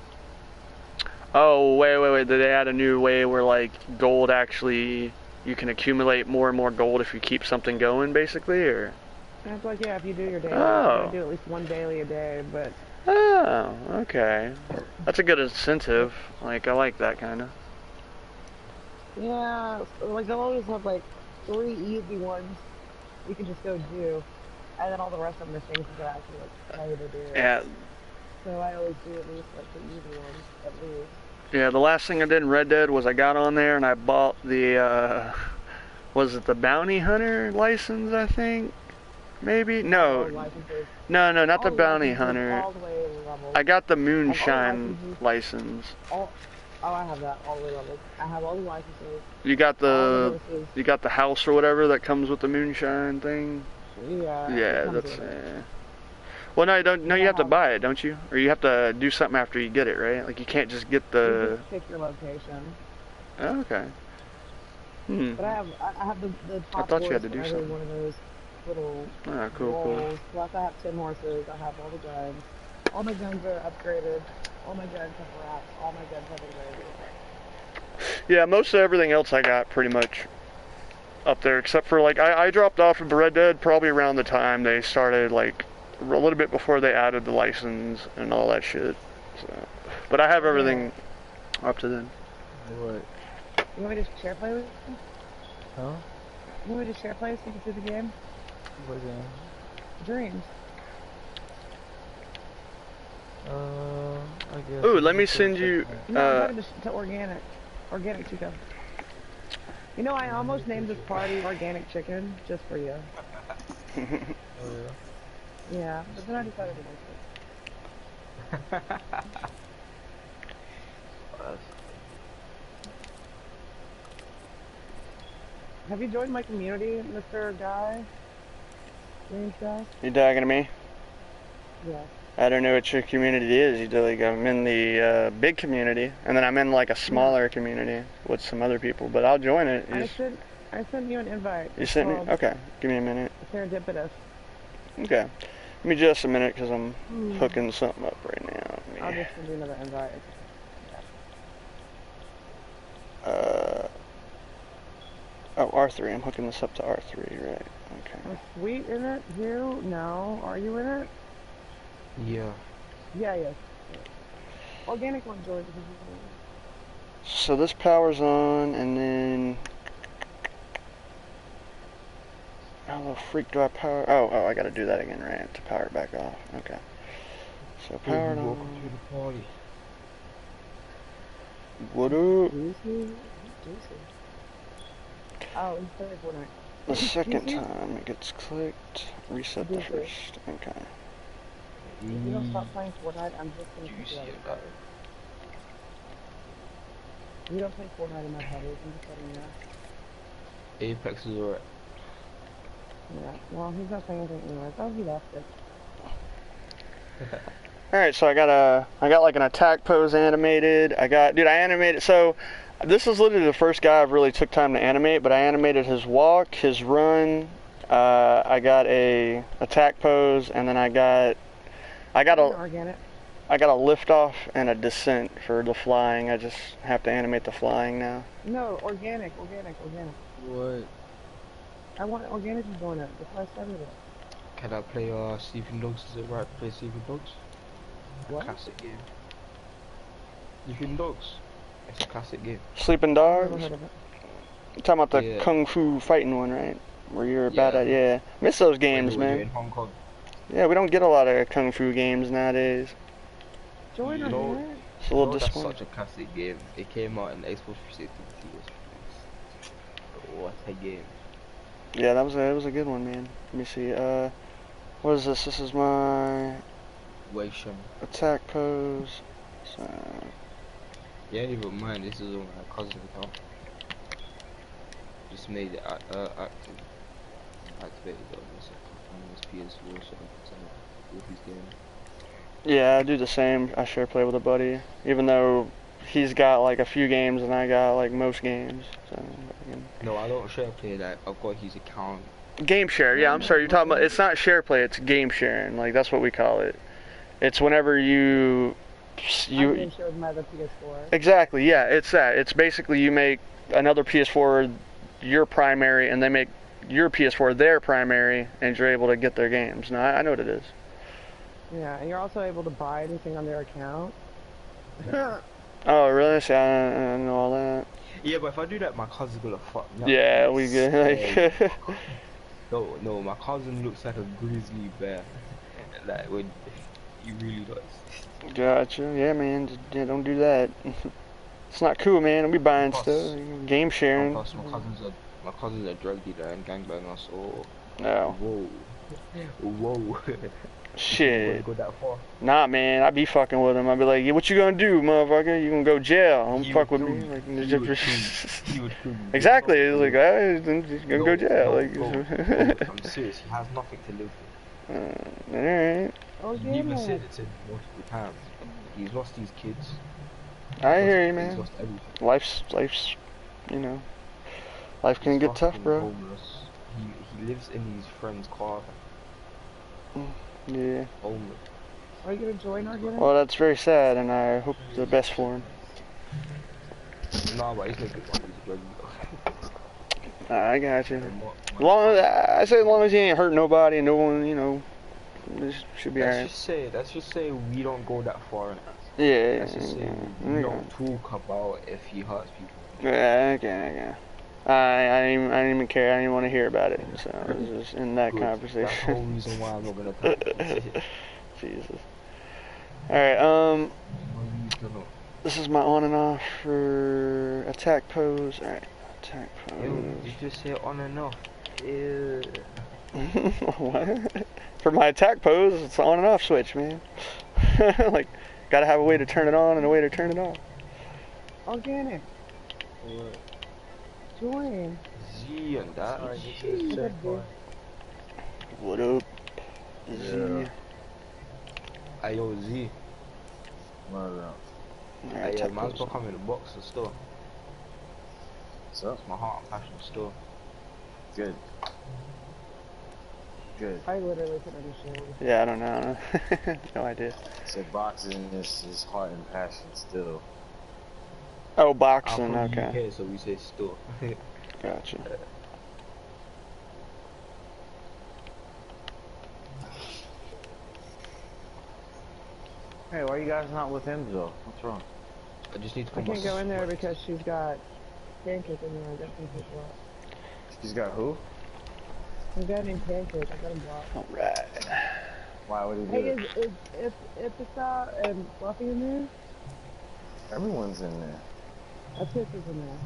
Oh, wait. Did they add a new way where, like, gold actually, you can accumulate more and more gold if you keep something going, basically, or? And it's like, yeah, if you do your daily, Oh. you do at least one daily a day, but... Oh, okay. That's a good incentive. Like, I like that kind of. Yeah, like, they'll always have, like, 3 easy ones you can just go do, and then all the rest of them are things you can actually, like, pay to do. Yeah. So I always do at least, like, the easy ones, at least. Yeah, the last thing I did in Red Dead was I got on there and I bought the, was it the Bounty Hunter license, I think? Maybe? No, not the Bounty Hunter. I got the Moonshine license. Oh, I have that all the way leveled. I have all the licenses. You got the house or whatever that comes with the Moonshine thing? Yeah. Yeah, that's, well, no, you don't. No, you have to buy it, don't you? Or you have to do something after you get it, right? Like you can't just get the. You just pick your location. Oh, okay. But I have the top. I thought you had to do every something. one of those little. Oh, cool. Plus, I have 10 horses. I have all the guns. All my guns are upgraded. All my guns have wraps. All my guns have upgraded. Yeah, most of everything else I got pretty much up there, except for like I dropped off of Red Dead probably around the time they started, like a little bit before they added the license and all that shit. So, but I have everything up to then. What? You want me to share play with you? Huh? You want me to share play so you can see the game? What game? Dreams. I guess. Ooh, let me send you. No, I'm talking to organic. Organic chicken. You know, I almost named this party Organic Chicken just for you. Oh, yeah. Yeah, but then I decided to make it. Have you joined my community, Mr. Guy? James Guy? You talking to me? Yeah. I don't know what your community is. You like I'm in the big community, and then I'm in like a smaller community with some other people. But I'll join it. I sent you an invite. You sent me? Okay, give me a minute. Serendipitous. Okay, give me just a minute because I'm hooking something up right now. I'll just send you another invite. Oh, R3. I'm hooking this up to R3, right? Okay. Oh, sweet, in it? You? No. Are you in it? Yeah. Yeah, yes. Organic one, George. So this power's on, and then how the freak do I power? Oh, I gotta do that again, right? To power it back off. Okay. So powered on. Welcome to the party. What up? Oh, he's playing Fortnite. The second time it gets clicked, reset the first. Okay. If you don't stop playing Fortnite, I'm just gonna Do you kick see you out of it? the party. You don't play Fortnite in my party, I'm just letting you know. Apex is alright. Yeah, well, he's not saying anything anyways. Oh, he left it. Alright, so I got like an attack pose animated. Dude, I animated, so this is literally the first guy I've really took time to animate, but I animated his walk, his run, I got a attack pose, and then I got a lift off and a descent for the flying. I just have to animate the flying now. No, organic. What? I want organic to join it. That's why I started it. Can I play Sleeping Dogs? Is it right to play Sleeping Dogs? What? Classic game. Sleeping Dogs. It's a classic game. Sleeping I've Dogs? never heard of it. You're talking about the Kung Fu fighting one, right? Where you're bad at, yeah. Miss those games, man. In Hong Kong. Yeah, we don't get a lot of Kung Fu games nowadays. Join You her, know- man. It's a little That's disappointing. such a classic game. It came out in the Xbox 360. What a game. Yeah, it was a good one, man. Let me see. What is this? This is my Wei Shun. attack pose. So, Yeah, but mine, this is on my cousin's account. Just made it active. Activated it on his PS4 so I can send it with his game. Yeah, I do the same. I share play with a buddy, even though he's got like a few games and I got like most games. So, no, I don't share play. Like I've got his account. Game share. Yeah, I'm sorry. You're talking about. It's not share play. It's game sharing. Like that's what we call it. It's whenever you. I can share with my other PS4. Exactly. Yeah, it's that. It's basically you make another PS4 your primary, and they make your PS4 their primary, and you're able to get their games. Now I know what it is. Yeah, and you're also able to buy anything on their account. Oh, really? See, I don't know all that. Yeah, but if I do that, my cousin's gonna fuck me up. Yeah, we get like. No, my cousin looks like a grizzly bear. Like when he really does. Gotcha. Yeah, man. Yeah, don't do that. It's not cool, man. We buying Plus- stuff. Game sharing. Plus, my cousin's a drug dealer and gangbanger, so. No. Whoa. Shit. Go that far. Nah, man. I be fucking with him. I be like, yeah, what you gonna do, motherfucker? You gonna go jail? Don't He fuck would with me. kill Like, you. He would kill you. exactly. It's like, then you're gonna go jail. No, Like, bro, I'm serious. He has nothing to live for. alright. Oh, He even yeah. said it to me multiple times. He's lost his kids. I hear you, He's man. lost everything. Life's, you know, life can He's get tough, fucking bro. Homeless. He lives in his friend's car. Yeah. Homeless. Are you gonna join our dinner? Well, that's very sad, and I hope the best for him. Nah, but he's no good one. He's a drug dealer. I got you. And I say as long as he ain't hurt nobody and no one, you know, this should be alright. Let's just say we don't go that far. Yeah, Let's just say we don't talk about if he hurts people. Yeah, okay. I didn't even care. I didn't even want to hear about it. So it was just in that Good. That's the whole conversation. reason why I'm not gonna talk about it. Jesus. Alright, this is my on and off for attack pose. Alright, attack Yo, pose. you just say on and off. Ew. What? For my attack pose, it's on and off switch, man. Like, gotta have a way to turn it on and a way to turn it off. Organic. Join. Z and that. What up? Z. Ayo, Z. Alright, Hey, attack man's pose. becoming a boxer still. What's up? It's my heart and passion still. Good. Good. I literally couldn't understand. Yeah, I don't know. No idea. So boxing is heart and passion still. Oh, I'm boxing, from okay. UK, so we say still. Gotcha. Hey, why you guys not with him though? What's wrong? I just need to I come can't go in there because she's got Pancake in there. I got Pancake blocked. He's got who? Some guy named Pancake. I got him blocked. Alright. Why would he do Hey, it? is Ipisa and Fluffy in there? Everyone's in there. I think is in there.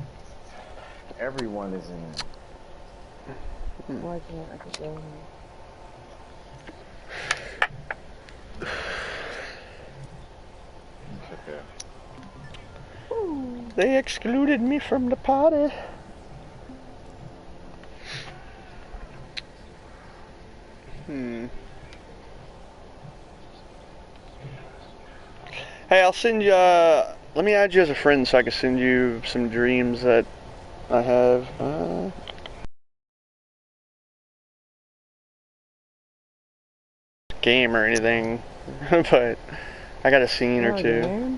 Everyone is in there. Why can't I could go in there? Okay. They excluded me from the party. Hey, I'll send you, let me add you as a friend so I can send you some dreams that I have. Game or anything, but I got a scene or Oh, two. man.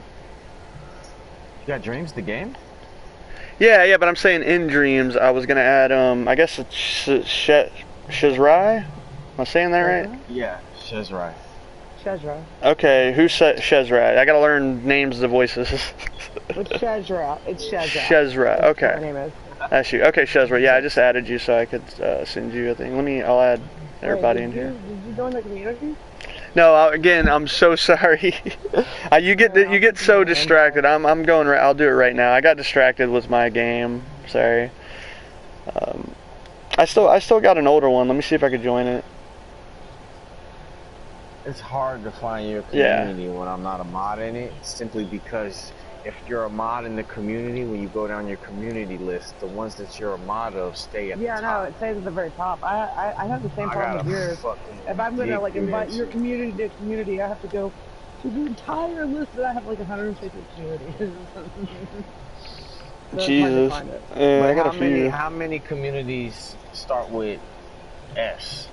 You got dreams? The game? Yeah, but I'm saying in dreams I was gonna add, I guess it's Shazrai? Am I saying that right? Yeah. Shazrai. Shazra. Okay, who said Shazrai? I gotta learn names of the voices. It's Shazra. It's Shazra. Shazrai, That's what her okay. name is. That's you. Okay, Shazrai. Yeah, I just added you so I could send you a thing. I'll add everybody Wait, in here. Did you join the community? No, again, I'm so sorry. You get so distracted. I'm going right. I'll do it right now. I got distracted with my game. Sorry. I still got an older one. Let me see if I could join it. It's hard to find your Yeah. community when I'm not a mod in it, simply because if you're a mod in the community, when you go down your community list, the ones that you're a mod of stay at the top. no, it stays at the very top. I have the same problem with yours. If I'm gonna like invite your community to community, I have to go to the entire list that I have like 150 communities. So Jesus. But I got a few. how many communities start with S?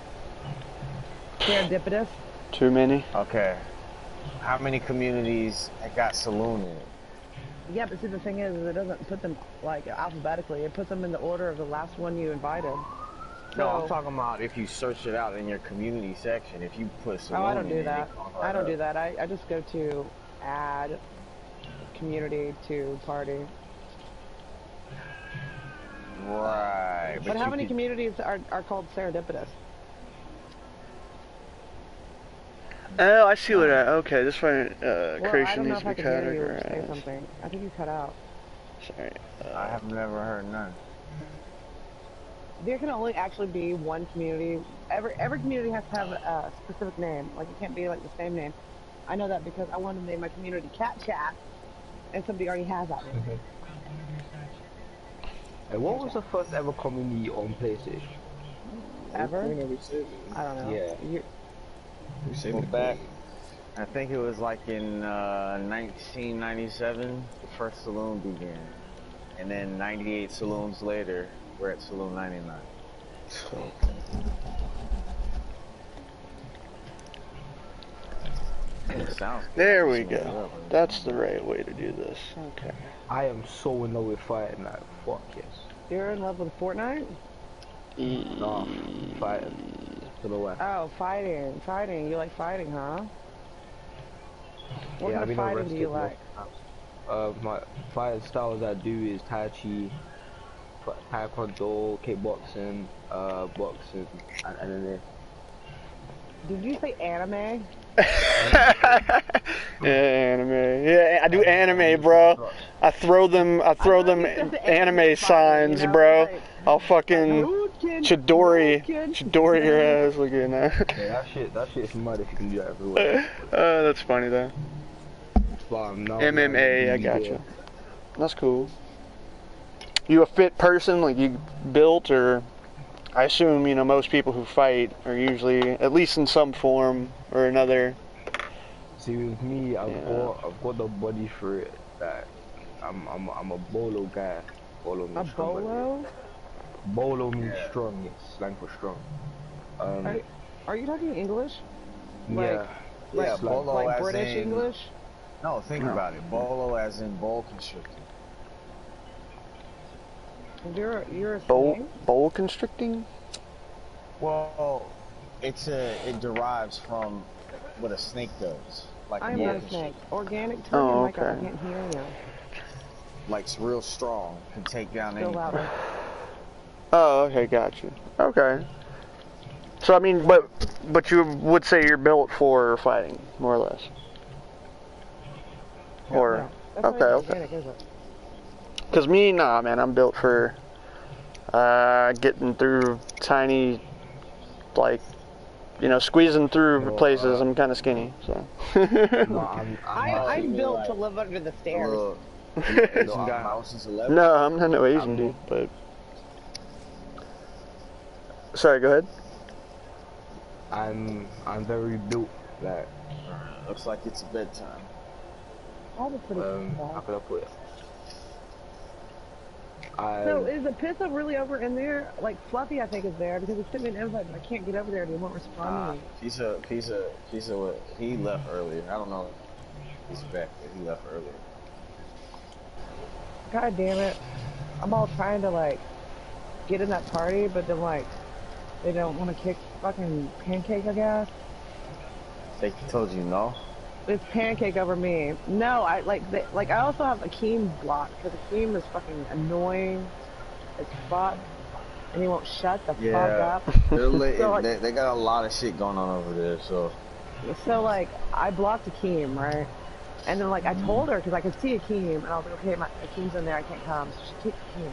Serendipitous. Too many. Okay. How many communities got Saloon in it? Yeah, but see the thing is it doesn't put them like alphabetically. It puts them in the order of the last one you invited. No, I'm talking about if you search it out in your community section. If you put Saloon I don't do in that. it, I don't do that. I just go to add community to party. Right. But how many communities are called serendipitous? Oh, I see what okay, this one, Well, I creation don't know needs if to I be can hear you say categorized. something. I think you cut out. Sorry. I have never heard none. There can only actually be one community. Every community has to have a specific name. Like it can't be like the same name. I know that because I wanted to name my community Cat Chat, and somebody already has that name. And what was the first ever community on PlayStation? Ever? I don't know. Yeah. Well, back, I think it was like in 1997, the first Saloon began. And then 98 Saloons later, we're at Saloon 99. So. It sounds good. There we go. That's the right way to do this. Okay. I am so in love with fighting that. Fuck yes. You're in love with Fortnite? No, fighting. To the left. Oh, fighting. Fighting. You like fighting, huh? What Yeah, kind I've of been fighting do you arrested like? My fighting styles I do is Tai Chi, Taekwondo, kickboxing, boxing, and then Did you say anime? Yeah, anime. Yeah, I do anime, bro. I throw them anime signs, you know? bro. Like, I'll fucking Hadouken, Chidori Hadouken. your ass. Look at that. yeah, that shit's mad if you can do that everywhere. That's funny though. But no, MMA, I got you. That's cool. You a fit person? Like you built, or I assume most people who fight are usually at least in some form or another. See, with me, I've got the body for it. That I'm a bolo guy. Bolo means A strong. bolo? Bolo means strong. It's slang for strong. Are you talking English? Yeah. Yeah, bolo Like as British in, English? No, think about it. Bolo as in bowl constrictor. You're a Bowl constricting? Well, it derives from what a snake does. Like I'm bowl not a constrictor. snake. Organic turkey, Oh, my God, I okay. can't hear you. Like it's real strong, can take down Still anything. louder. Oh, okay, got you. Okay. So I mean, but you would say you're built for fighting, more or less. Or No, that's not even okay. organic, is it? Cause me, nah, man, I'm built for getting through tiny, like, squeezing through places. I'm kind of skinny, so. No, I'm built to live under the stairs. Look, Asian guy mouse since 11. No, I'm not no Asian dude, but. Sorry, go ahead. I'm very built. Like, Looks like it's bedtime. That was pretty how cool. could I put it? So is the pizza really over in there? Like Fluffy, I think is there because he sent me an invite, but I can't get over there and he won't respond to me. Pizza, he left earlier. I don't know if he's back, but he left earlier. God damn it! I'm all trying to like get in that party, but then like they don't want to kick fucking Pancake, I guess. They told you no? It's Pancake over me. No, I I also have Akeem blocked because Akeem is fucking annoying as fuck, and he won't shut the fuck up. They're So, like- they got a lot of shit going on over there, so. So like I blocked Akeem, right? And then like I told her because I could see Akeem, and I was like, okay, Akeem's in there, I can't come. So she kicked Akeem.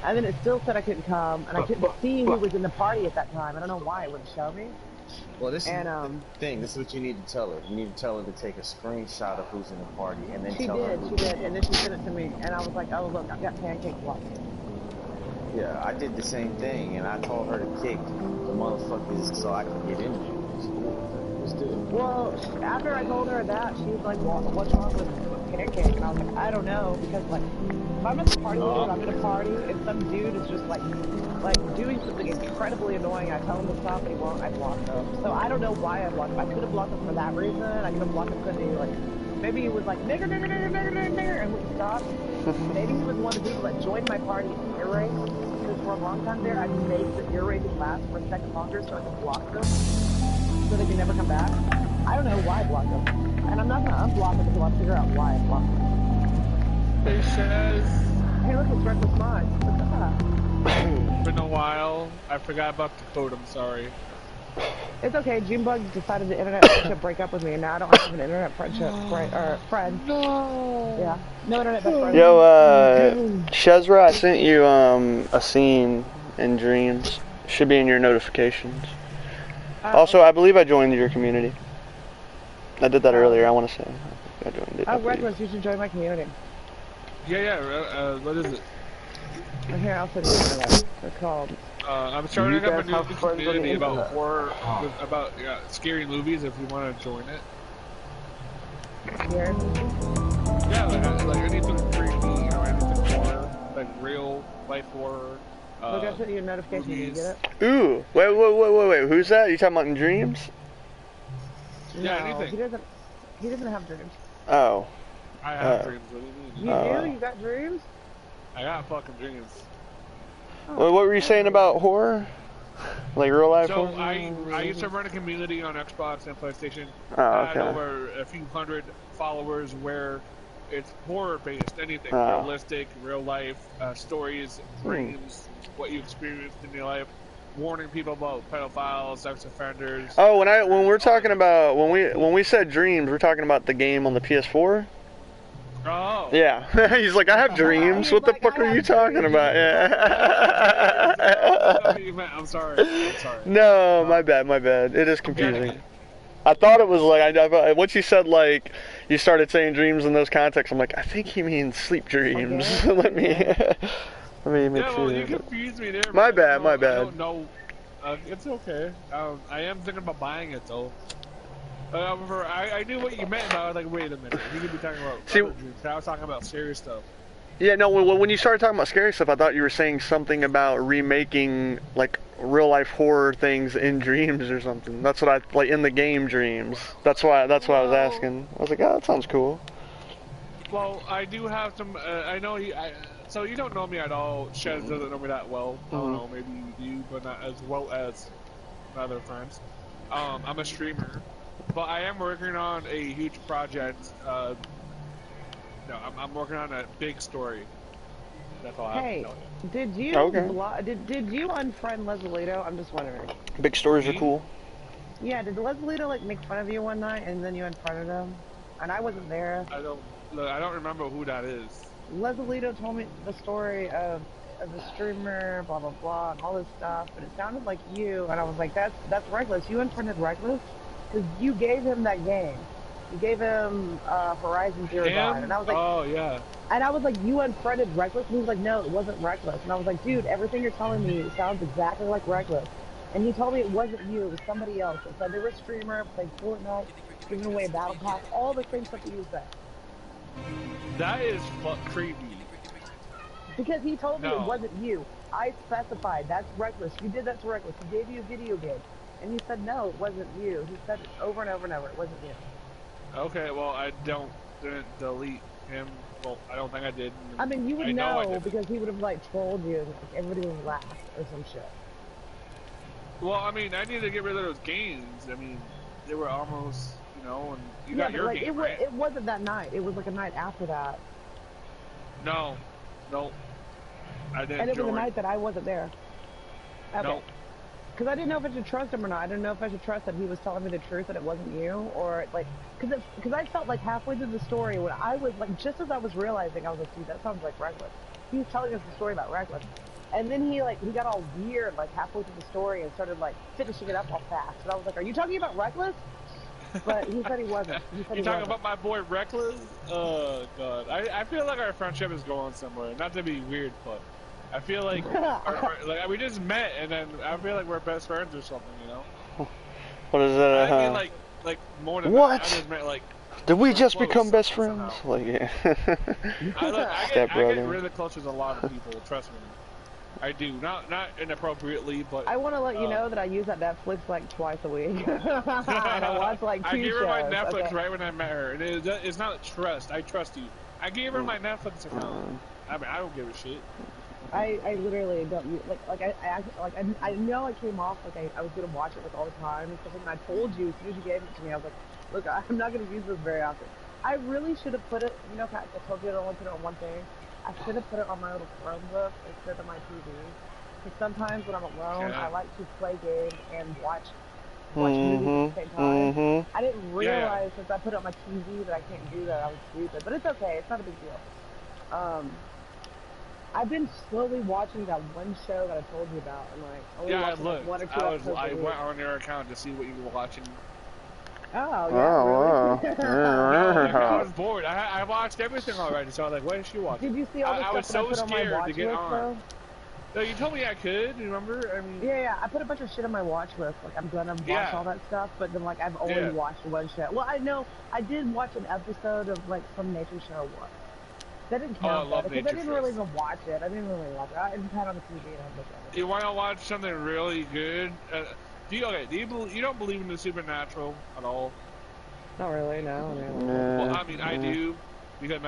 And then it still said I couldn't come, and I couldn't see who was in the party at that time. I don't know why it wouldn't show me. Well, this And is the thing. This is what you need to tell her. You need to tell her to take a screenshot of who's in the party, and then she tell her. did, and then she sent it to me, and I was like, oh look, I've got pancake blocks. Yeah, I did the same thing, and I told her to kick the motherfuckers so I could get in there. Let's do it. Well, after I told her that, she was like, well, what's wrong with pancake? And I was like, I don't know, because like, if I'm at the party and I'm at a party, and some dude is just like doing something incredibly annoying, I tell him to stop and he won't, I block him. So I don't know why I blocked him. I could have blocked him for that reason. I could have blocked him because he like, maybe he was like, nigger, nigger, nigger, nigger, nigger, nigger, and wouldn't stop. Maybe he was one of the people that joined my party in ear race, because for a long time there, I made the ear race last for a second longer so I could block them, so they can never come back. I don't know why I blocked them. And I'm not going to unblock them until I figure out why I blocked them. Hey, Shaz. Hey, look, it's Reckless Minds. What's up? Been a while. I forgot about the code, I'm sorry. It's okay. Junebug decided the internet friendship break up with me, and now I don't have an internet friendship friend. No. Yeah. No internet best friend. Yo, Shezra, I sent you a scene in Dreams. Should be in your notifications. Also, I believe I joined your community. I did that earlier, I want to say. I joined it. Oh, Reckless, you should join my community. Yeah, what is it? Here, I'll send you the internet. It's called... I'm starting up a new community about horror, about scary movies if you want to join it. Here? Yeah, like anything creepy, you know, anything horror, like real life horror. Look, I sent you a notification. Did you get it? Ooh, wait, who's that? You talking about in Dreams? Yeah, no, anything. He doesn't have dreams. Oh. I have dreams, what do you mean? You do? You got dreams? I got fucking dreams. Well, what were you saying about horror? Like real life So horror? I used to run a community on Xbox and PlayStation. Oh, I had okay. over a few hundred followers where it's horror based, anything realistic, real life stories, dreams, what you experienced in your life, warning people about pedophiles, sex offenders. Oh, when we're talking about when we said Dreams, we're talking about the game on the PS4. Oh. Yeah. He's like, I have dreams. What the fuck are you talking about? Yeah. I'm sorry. No, my bad. It is confusing. I thought it was like, once you said like, you started saying dreams in those contexts, I'm like, I think he means sleep dreams. Okay. let me make yeah, sure. well, you confused me there. My bad. I don't know. It's okay. I am thinking about buying it though. I knew what you meant, but I was like, wait a minute. You could be talking about other dreams. I was talking about serious stuff. Yeah, no, when you started talking about scary stuff, I thought you were saying something about remaking, like, real-life horror things in Dreams or something. That's what like, in the game Dreams. That's why I was asking. I was like, oh, that sounds cool. Well, I do have some, I know so you don't know me at all. Shez doesn't know me that well. I don't know, maybe you do, but not as well as my other friends. I'm a streamer. But I am working on a huge project. I'm working on a big story. That's all I have to tell you. Did you did you unfriend Lesolito? I'm just wondering. Big stories are cool. Yeah, did Lesolito like make fun of you one night and then you unfriended him? And I wasn't there. I don't remember who that is. Lesolito told me the story of the streamer, blah blah blah, and all this stuff, but it sounded like you, and I was like, that's Reckless. You unfriended Reckless? Because you gave him that game. You gave him Horizon Zero Dawn. And I was like, oh, yeah. And I was like, you unfriended Reckless? And he was like, no, it wasn't Reckless. And I was like, dude, everything you're telling me sounds exactly like Reckless. And he told me it wasn't you, it was somebody else. It said they were a streamer, played Fortnite, giving away a battle pass, all the same stuff that you said. That is creepy. Because he told me it wasn't you. I specified, that's Reckless. You did that to Reckless. He gave you a video game. And he said, no, it wasn't you. He said it over and over and over, it wasn't you. Okay, well, I didn't delete him. Well, I don't think I did. I mean, you would know because he would have, like, trolled you. Like, everybody would laugh or some shit. Well, I mean, I need to get rid of those games. I mean, they were almost, you know, and you got your game, right? It wasn't that night. It was, like, a night after that. No. I didn't And it was a night that I wasn't there. Okay. No. Because I didn't know if I should trust him or not. I didn't know if I should trust that he was telling me the truth, that it wasn't you, or, like, because I felt like halfway through the story, when I was, like, just as I was realizing, I was like, dude, that sounds like Reckless. He was telling us the story about Reckless. And then he got all weird like halfway through the story and started like finishing it up all fast. And I was like, "Are you talking about Reckless?" But he said he wasn't. He said You talking about my boy Reckless? Oh god, I feel like our friendship is going somewhere. Not to be weird, but I feel like like we just met and then I feel like we're best friends or something, you know? What is that? I mean like more than what? That. I just meant like. Did we just close, become best friends? somehow. Like, yeah. I get really close with a lot of people. Trust me, I do. Not inappropriately, but I want to let you know that I use that Netflix like twice a week, and I watch like 2 shows. I gave her my Netflix right when I met her, and it's not trust. I trust you. I gave her my Netflix account. I mean, I don't give a shit. I literally don't use I know I came off like I was gonna watch it like all the time and stuff, and I told you as soon as you gave it to me, I was like, look, I'm not gonna use this very often. I really should have put it. You know, I told you I don't want to put it on one thing. I should have put it on my little Chromebook instead of my TV. Because sometimes when I'm alone, I like to play games and watch movies at the same time. I didn't realize since I put it on my TV that I can't do that. I was stupid, but it's okay. It's not a big deal. I've been slowly watching that one show that I told you about, and like only watching like 1 or 2 episodes. I went on your account to see what you were watching. Oh, yeah, really? I was bored. I watched everything already, so I was like, what is she watching? Did you see all the stuff that I put on my watch list, though? No, you told me I could, remember? I mean... Yeah, I put a bunch of shit on my watch list. Like, I'm gonna watch all that stuff, but then, like, I've only watched one show. Well, I know, I did watch an episode of, like, some nature show once. That didn't count, because I didn't really even watch it. I just had it on the TV and I looked at it. You want to watch something really good? You don't believe in the supernatural at all? Not really, no. Well, I mean, I do, because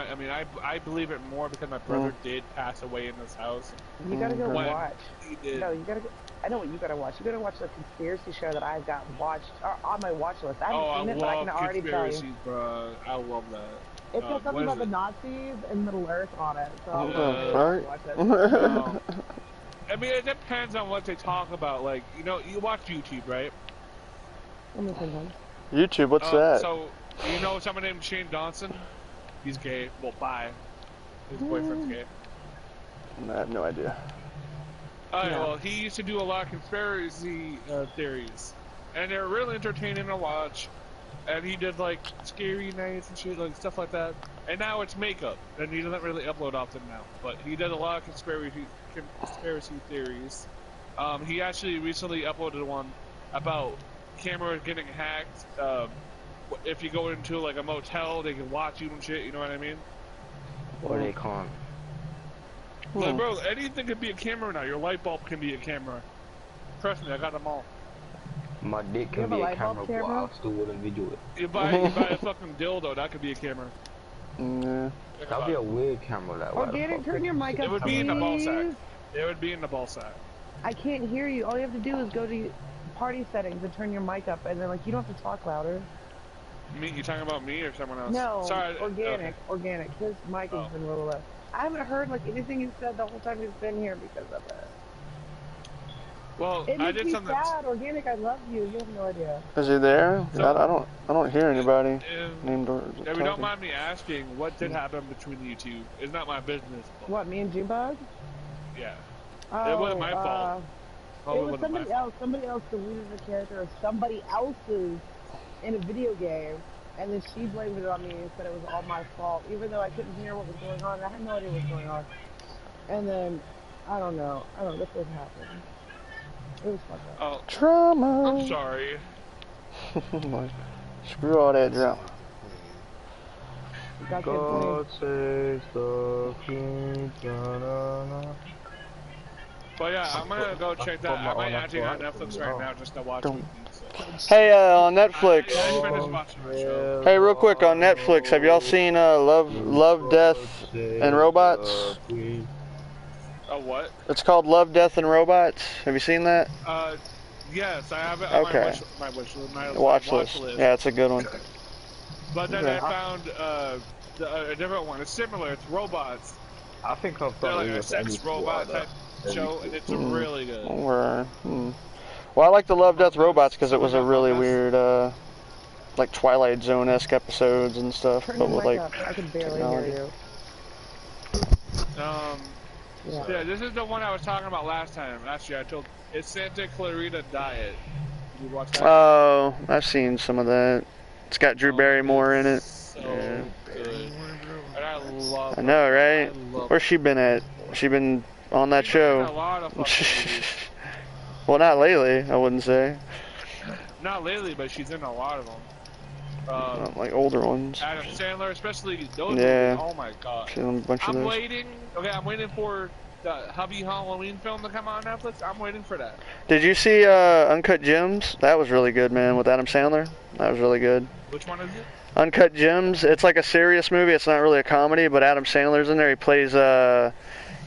I believe it more because my brother did pass away in this house. You gotta go watch. He did. No, you gotta go. I know what you gotta watch. You gotta watch the conspiracy show that I've got watched on my watch list. I haven't seen it, but I can already tell you. Bro. I love that. It's got something about the Nazis and Middle Earth on it, so I'll watch it. I mean, it depends on what they talk about. Like, you know, you watch YouTube, right? YouTube, what's that? So, you know someone named Shane Dawson? He's gay. Well, bi. His boyfriend's gay. I have no idea. Well, he used to do a lot of conspiracy theories. And they're really entertaining to watch. And he did, like, scary nights and shit, like, stuff like that. And now it's makeup. And he doesn't really upload often now. But he does a lot of conspiracy theories. He actually recently uploaded one about cameras getting hacked. If you go into, like, a motel, they can watch you and shit, you know what I mean? Or they can't. Like, bro, anything can be a camera now. Your light bulb can be a camera. Trust me, I got them all. My dick can be a camera, but I still wouldn't video it. You buy a fucking dildo, that could be a camera. That'd be a weird camera, that way. Organic, turn your mic up, It would be in the ball sack. It would be in the ball sack. I can't hear you. All you have to do is go to party settings and turn your mic up, and then, like, you don't have to talk louder. You talking about me or someone else? No, sorry. Organic. His mic has been a little less. I haven't heard, like, anything you said the whole time he's been here because of it. Well, I did something. Sad. Organic, I love you. You have no idea. Is he there? So, I don't hear anybody named. If you don't mind me asking, what did happen between you two? It's not my business. What, me and Junebug? Yeah. Oh, it wasn't my fault. It was somebody else. Somebody else deleted the character of somebody else's in a video game, and then she blamed it on me and said it was all my fault, even though I couldn't hear what was going on. I had no idea what was going on. And then, I don't know. This was happening. It was fucked up. Oh, drama. I'm sorry. Screw all that drama. God saves the king. But yeah, I'm gonna go check that. I might actually on Netflix right now just to watch movies. Hey, on Netflix. I finished watching my show. Hey, real quick on Netflix, have y'all seen Love, Death, and Robots? What? It's called Love, Death, and Robots. Have you seen that? Yes, I have it on my watch list. Yeah, it's a good one. But then I found a different one. It's similar. It's robots. I think I've done like a sex robot type show, and it's really good. Well, I like the Love, Death, Robots because it was a really weird, like Twilight Zone-esque episodes and stuff, but with like I can barely hear you. Yeah, this is the one I was talking about last time. Last year, it's Santa Clarita Diet. Did you watch that? Oh, I've seen some of that. It's got Drew Barrymore in it. So good. And I love I know, her. right? I love Where's she been at? She been on that She's been in a show. lot of fucking movies. Well, not lately, I wouldn't say. Not lately, but she's in a lot of them. Like older ones. Adam Sandler, especially those Yeah. movies. Oh my god. She's in a bunch of I'm those. waiting. Okay, I'm waiting for the Hubby Halloween film to come out on Netflix. I'm waiting for that. Did you see Uncut Gems? That was really good, man, with Adam Sandler. That was really good. Which one is it? Uncut Gems. It's like a serious movie. It's not really a comedy, but Adam Sandler's in there. He plays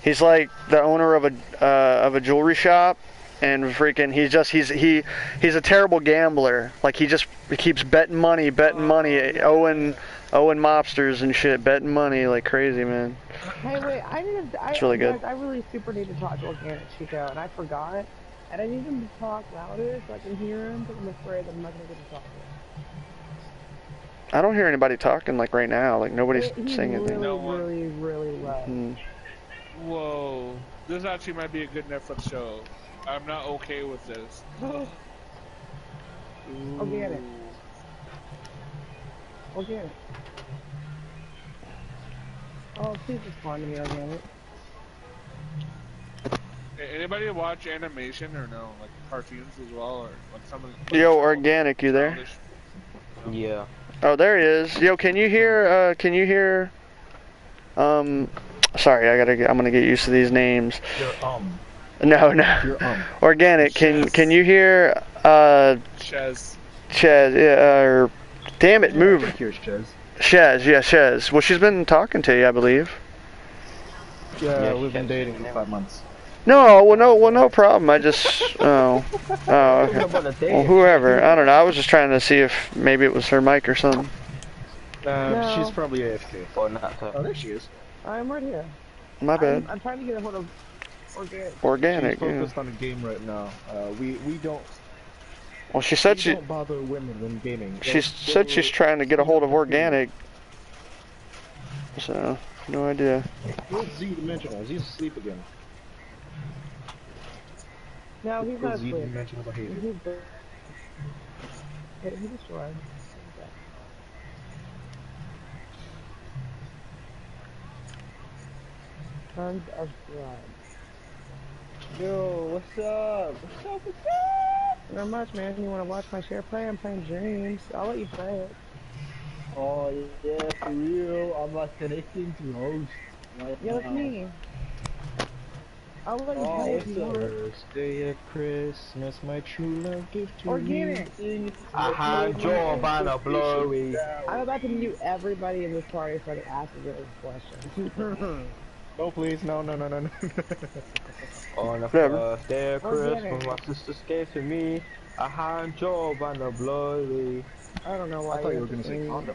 he's like the owner of a jewelry shop, and freaking he's a terrible gambler. Like he keeps betting money, owing mobsters and shit, betting money like crazy, man. Hey, wait, It's really good. Guys, I really super need to talk to Organic Chico, and I forgot. And I need him to talk louder so I can hear him, because I'm afraid I'm not going to get to talk to him. I don't hear anybody talking like right now. Like nobody's saying anything. Really, really low. Whoa. This actually might be a good Netflix show. I'm not okay with this. Organic. Organic. Oh, please respond to me, Organic. Anybody watch animation or no? Like cartoons as well? Or like some of the, Yo, Organic, you there? Yeah. Oh, there he is. Yo, can you hear, sorry, I'm gonna get used to these names. No. Organic, can you hear, Chez. Yeah, damn it, move. Here's Chez. Shez. Well, she's been talking to you, I believe. Yeah, we've been dating for 5 months. No problem. I just, okay. Well, whoever. I don't know. I was just trying to see if maybe it was her mic or something. No. She's probably AFK. Or not. Oh, there she is. I'm right here. My bad. I'm trying to get a hold of Organic. Organic, She's yeah. focused on a game right now. We don't. Well, she said We don't bother women when gaming. she said she's trying to get a hold of Organic. So, no idea. Where's Z-Dimensional? He's asleep again. No, he's not asleep. Z-Dimensional behavior. He's destroyed. Tons of blood. Yo, what's up? Not much, man. You want to watch my share play? I'm playing Dreams. I'll let you play it. Oh yeah, for real. I'm like connecting to host. Right Yeah, that's now. me. I'll let you play if you want. First day of Christmas, my true love gift to Organic. me. I had Giovanna Blowy. I'm about to mute everybody in this party so I can ask you this question. No, please, no. On the Whatever. first day of Christmas, my sister gave to me. I had Giovanna Blowy. I don't know why. I thought you were gonna say condom.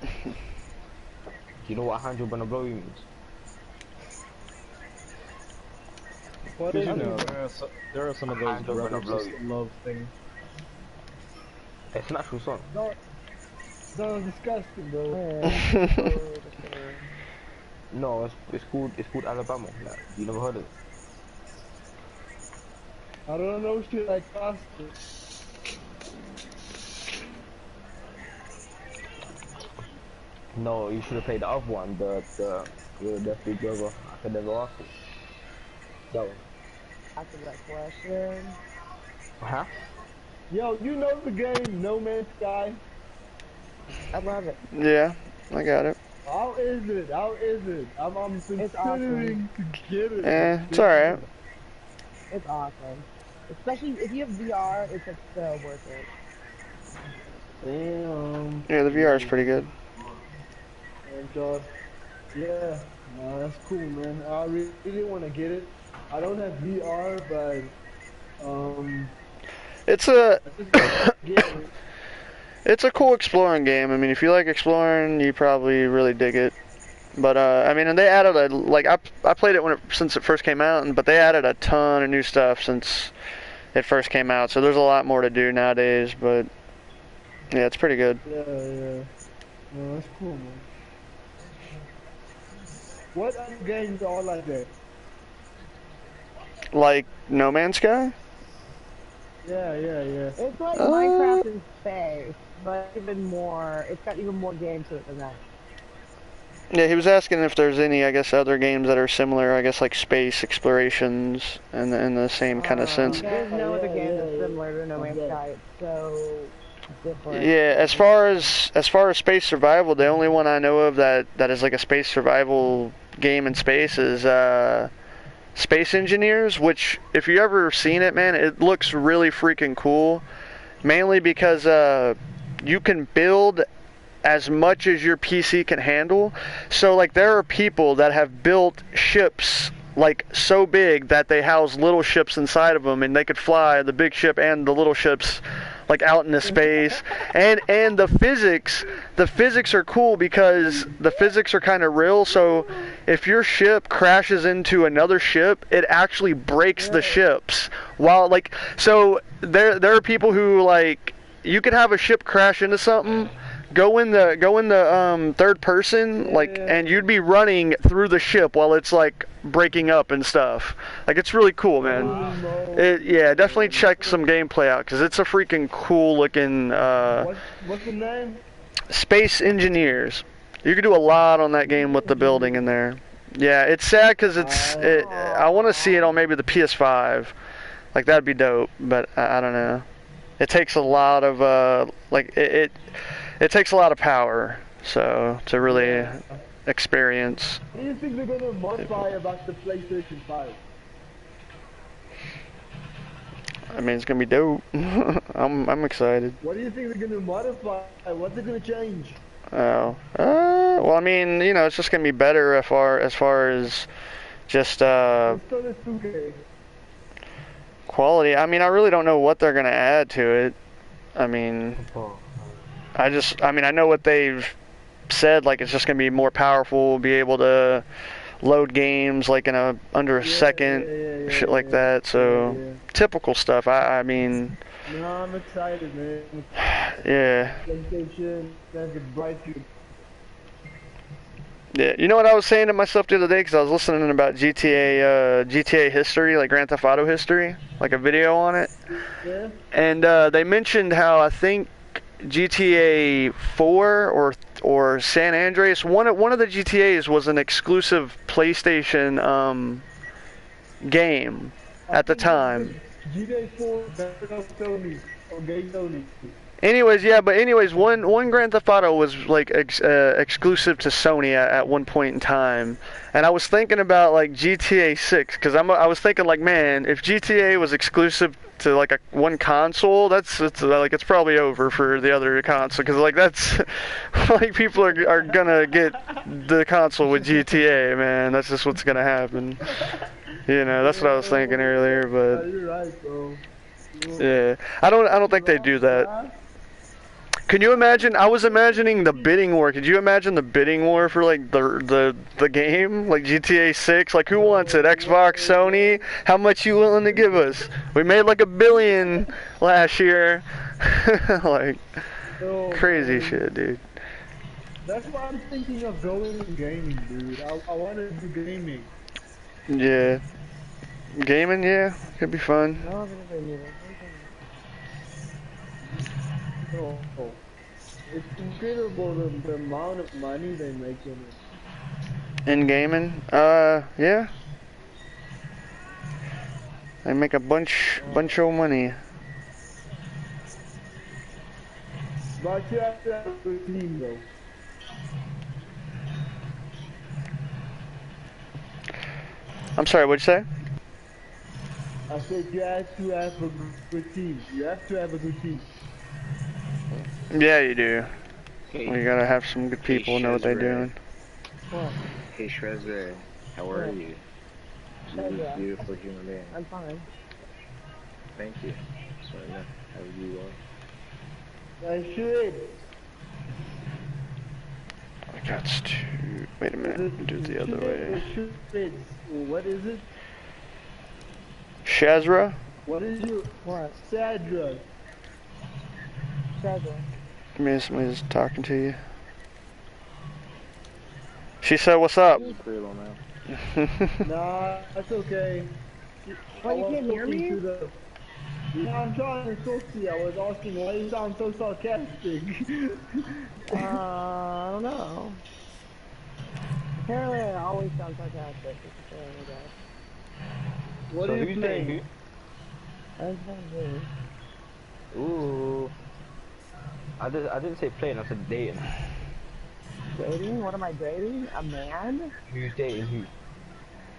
Do you know what Giovanna Blowy means? What is you it? know, there are some of those Giovanna brothers Blowy. love things. It's an actual song. So disgusting, bro. No, it's called Alabama. Like, you never heard of it? I don't know shit like that. No, you should have played the other one, the Death Big Brother. I could never ask it. That one. After that question. Huh? Yo, you know the game No Man's Sky? I love it. Yeah, I got it. How is it? I'm considering to get it. It's alright. It's awesome. Especially if you have VR, it's like so worth it. Damn. Yeah, the VR is pretty good. Yeah, that's cool, man. I really didn't want to get it. I don't have VR, but It's a it's a cool exploring game. I mean, if you like exploring, you probably really dig it. But I mean, and they added I played it since it first came out, but they added a ton of new stuff since it first came out. So there's a lot more to do nowadays. But yeah, it's pretty good. yeah. No, that's cool, man. What other games are like that? Like No Man's Sky? Yeah. It's like Minecraft in space, but even more. It's got even more game to it than that. Yeah, he was asking if there's any, I guess, other games that are similar, I guess, like space explorations in the same kind of sense. There's no other game that's similar to No Man's Sky. It's so different. Yeah, as far as space survival, the only one I know of that is like a space survival game in space is Space Engineers, which if you ever seen it, man, it looks really freaking cool. Mainly because you can build as much as your PC can handle. So like there are people that have built ships like so big that they house little ships inside of them, and they could fly the big ship and the little ships like out into space. And the physics are cool because the physics are kind of real. So if your ship crashes into another ship, it actually breaks the ships. While like, so there are people who like, you could have a ship crash into something, go in the third person, like, and you'd be running through the ship while it's like breaking up and stuff. Like, it's really cool, man. Yeah, definitely check some gameplay out because it's a freaking cool looking. What's the name? Space Engineers. You can do a lot on that game with the building in there. Yeah, it's sad because I want to see it on maybe the PS5. Like, that'd be dope, but I don't know. It takes a lot of it takes a lot of power, so to really experience. What do you think they're gonna modify about the PlayStation 5? I mean, it's gonna be dope. I'm excited. What do you think they're gonna modify? What's it gonna change? Oh, well, I mean, you know, it's just gonna be better as far as just quality. I mean, I really don't know what they're gonna add to it. I mean, I know what they've said, like it's just gonna be more powerful, be able to load games like in under a second, shit like that. So typical stuff. I mean. No, I'm excited, man. Yeah. PlayStation has a bright future. Yeah, you know what I was saying to myself the other day, because I was listening about GTA history, like Grand Theft Auto history, like a video on it. Yeah. And they mentioned how I think GTA 4 or San Andreas, one of the GTAs was an exclusive PlayStation game at the time. GTA 4 better than Sony or gay Sony. Anyways, one Grand Theft Auto was like exclusive to Sony at one point in time, and I was thinking about like GTA 6 because I was thinking like, man, if GTA was exclusive to like one console, it's probably over for the other console, because like that's like people are gonna get the console with GTA, man. That's just what's gonna happen. You know, that's what I was thinking earlier, but you're right, bro. Yeah, I don't think they do that. Can you imagine? I was imagining the bidding war. Could you imagine the bidding war for like the game, like GTA 6? Like, who wants it? Xbox, Sony? How much you willing to give us? We made like $1 billion last year. Like, crazy shit, dude. That's why I'm thinking of going in gaming, dude. I want to do gaming. Yeah, gaming. Yeah, could be fun. Oh. It's incredible the amount of money they make in it. In gaming? Yeah. They make a bunch of money. But you have to have a good team, though. I'm sorry, what'd you say? I said you have to have a good team. You have to have a good team. Yeah, you do. Hey, You gotta have some good people know what they're doing. Hey Shredder, how are you? You beautiful human being. I'm fine. Thank you. Just want to know how you are. I should. I got to. Wait a minute. Do it the other way. What is it? Shazra? What is your what? Sadra. Maybe somebody's talking to you. She said, "What's up?" Nah, that's okay. Well, you can't hear me? Yeah, I'm trying to talk to you. I was asking why you sound so sarcastic. I don't know. Apparently, I always sound sarcastic. Apparently, guys. What So are you who's playing? dating I'm playing games. who? Ooh. I didn't say playing, I said dating. Dating? What am I dating? A man? Who's dating who?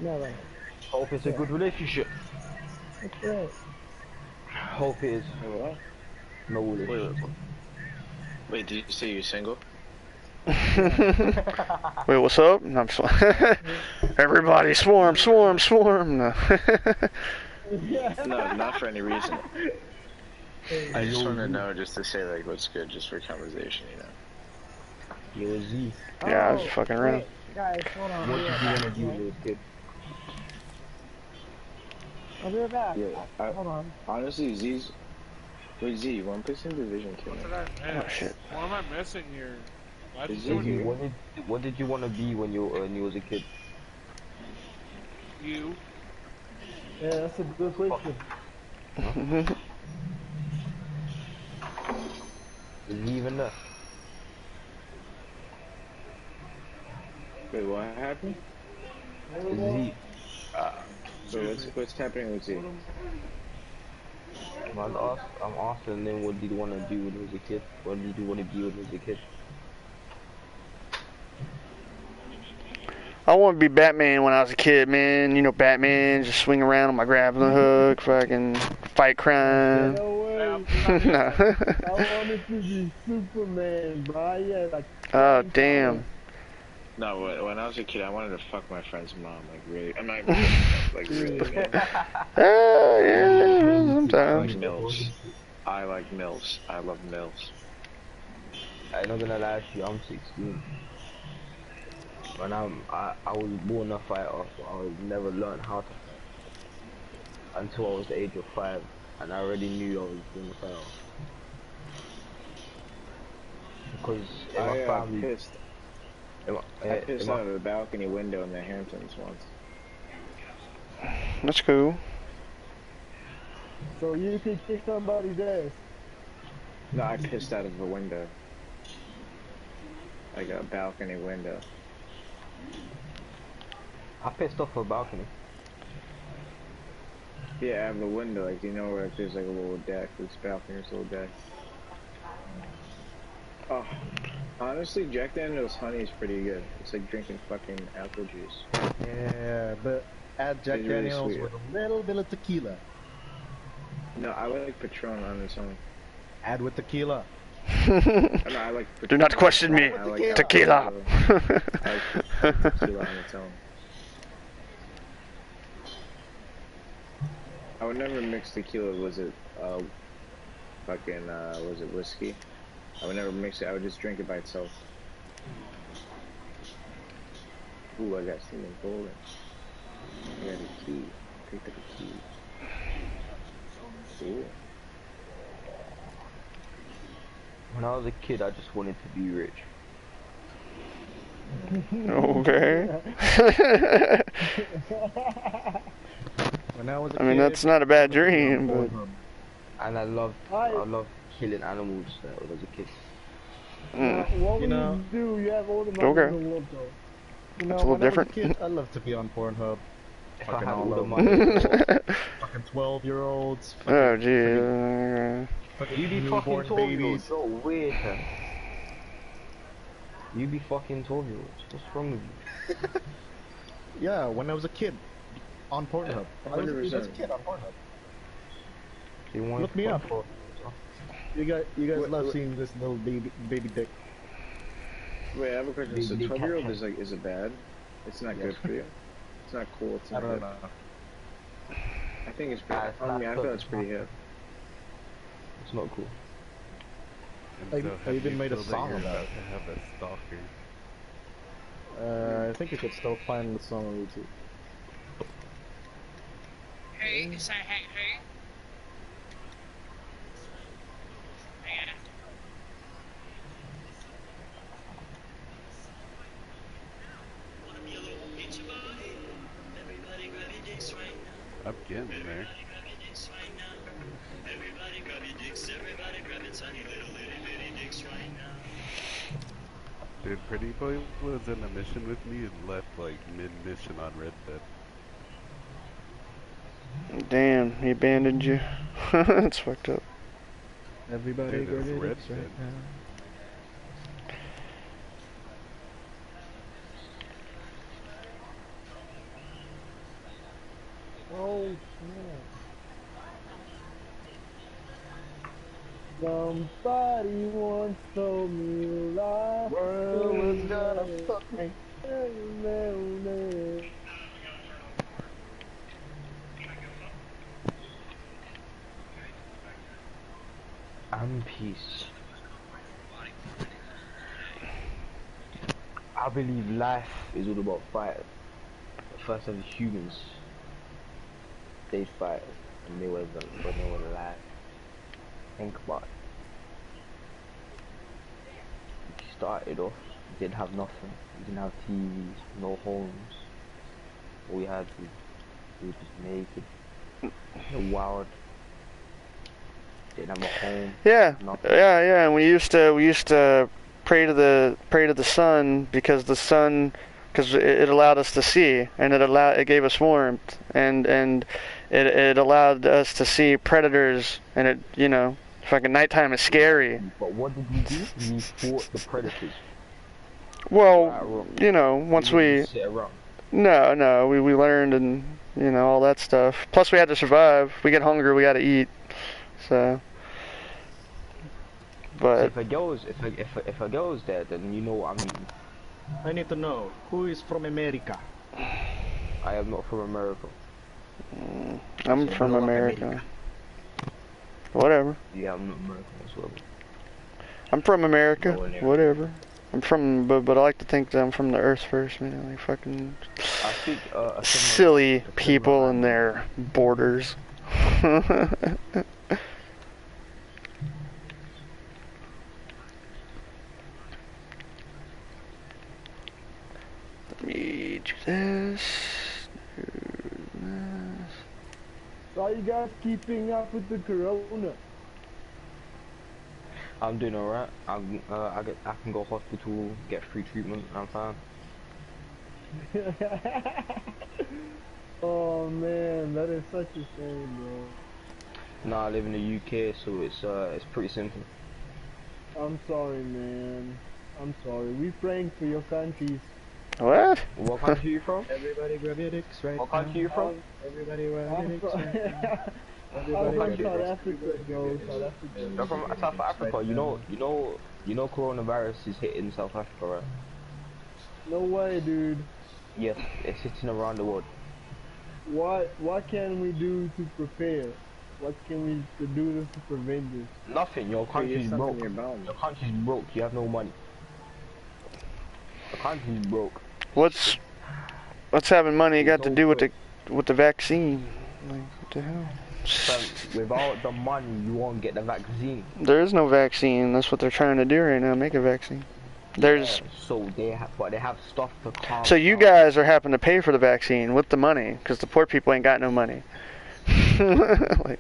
No way. Hope it's a good relationship. That's great. Hope it is. What? No Wait, relationship. wait, did you say you're single? Wait, what's up? No, I'm just everybody swarm, swarm, swarm. No. No, not for any reason. I just want to Z. know just to say like what's good, just for conversation, you know. Yo, Z. Yeah, I was just fucking around. Wait, guys, hold on. What I'll be did right you back, want to do okay? with this kid? I'll be right back. Yeah, Hold on. honestly, Z's. Wait, Z, you want to play some Division 2? What did I miss? Oh, shit. What am I missing here? Why did Is you it do you? What did you want to be when you was a kid? you? Yeah, that's a good question. Is he even there? Wait, what happened? Is he? So what's happening with Z? I'm asking them what did he want to do when he was a kid? What did he want to be when he was a kid? I want to be Batman when I was a kid, man. You know, Batman, just swing around on my grappling hook, fucking fight crime. No way. No. I wanted to be Superman, bro. Yeah, like. Oh, damn. No, when I was a kid, I wanted to fuck my friend's mom, like really. I'm not like really. Yeah, Like sometimes. MILFs. I like MILFs. I love MILFs. I'm not gonna lie to you, I'm 16. When I was born a fighter, so I never learned how to fight until I was the age of 5, and I already knew I was born a fighter. Because in my family, Pissed. I pissed out of the balcony window in the Hamptons once. That's cool. So you can kick somebody's ass. No, I pissed out of a window. Like a balcony window. I pissed off a balcony. Yeah, I have a window, like, you know, where like, there's like a little deck, this balcony's a little deck. Oh, honestly, Jack Daniel's honey is pretty good. It's like drinking fucking apple juice. Yeah, but add Jack It's really Daniels sweet. with a little bit of tequila. No, I like Patron on its own. Add with tequila. No, I like Patron. Do not question me. I like Tequila. I like tequila on its own. I would never mix tequila. Was it was it whiskey? I would never mix it. I would just drink it by itself. Ooh, I got something golden. I got a key. Picked up a key. Ooh. When I was a kid, I just wanted to be rich. Okay. When I was a I mean, kid, that's not a bad dream, but And I loved killing animals when I was a kid. What You would know- you do? You have all the money Okay. in the world, though. you know, It's a little when I was a different. kid, I love to be on Pornhub. If I Fucking had all all the over. money, Fucking 12-year-olds. oh, gee. Fucking you be newborn fucking 12-year-olds. babies. So weird, man. You be fucking 12-year-olds. What's wrong with you? Yeah, when I was a kid, on Pornhub. I was a 100%. kid on Pornhub. You want Look me up. You guys Wait, love wait. seeing this little baby dick. Wait, I have a question. So Big 12-year-old cat. is it bad? It's not good for you. It's not cool. It's I not don't good. know. I think it's pretty. I mean, I feel it's pretty hip. It's not cool. I even made a song about it. I have a stalker. I think you could still find the song on YouTube. Hey, say hey, hey. Yeah. Wanna be a little bitchy boy? Everybody grab your dicks right now. I'm getting there. Dude, Pretty Boy was in a mission with me and left like mid-mission on Red Dead. Damn, he abandoned you. That's fucked up. Everybody Dude, it's grab Red it right Dead. now. Oh, snap. Somebody once told me life World was gonna fuck me. I'm peace. I believe life is all about fight. First of the humans, they fight, and they were alive. Think about it. You started off, you didn't have nothing. You didn't have TVs, no homes. All we had was we were just naked, wild. Didn't have a home. Yeah, nothing. yeah. And we used to pray to the sun because it allowed us to see, and it gave us warmth, and it allowed us to see predators, and it, you know, fucking nighttime is scary. But what did we do? We fought the predators. Well, you know, once we sit around. no, we learned, and you know, all that stuff. Plus we had to survive. We get hungry, we got to eat. So, but So if a girl is there, then you know what I mean. I need to know, who is from America? I am not from America. I'm from America. Whatever. Yeah, I'm not American as well. I'm from America. Whatever. I'm from, but I like to think that I'm from the Earth first, man. Like fucking I speak silly people and their borders. Let me do this. So you guys keeping up with the corona? I'm doing alright. I can go hospital, get free treatment, and I'm fine. Oh man, that is such a shame, bro. Nah, I live in the UK, so it's pretty simple. I'm sorry, man. I'm sorry. We praying for your countries. What? What country are you from? Everybody grab your dicks right What country are you from? Everybody grab your I'm dicks from, right now. I'm Everybody from grab your South dicks. Africa, bro. South Africa. You're from South Africa. You know coronavirus is hitting South Africa, right? No way, dude. Yes, it's hitting around the world. What can we do to prepare? What can we do to prevent this? Nothing. Your country's broke. Your country's broke. You have no money. Your country's broke. What's having money got to do with the vaccine? Like, what the hell? But without the money, you won't get the vaccine. There is no vaccine. That's what they're trying to do right now. Make a vaccine. There's so they have stuff to calm. So you guys are having to pay for the vaccine with the money because the poor people ain't got no money. Like,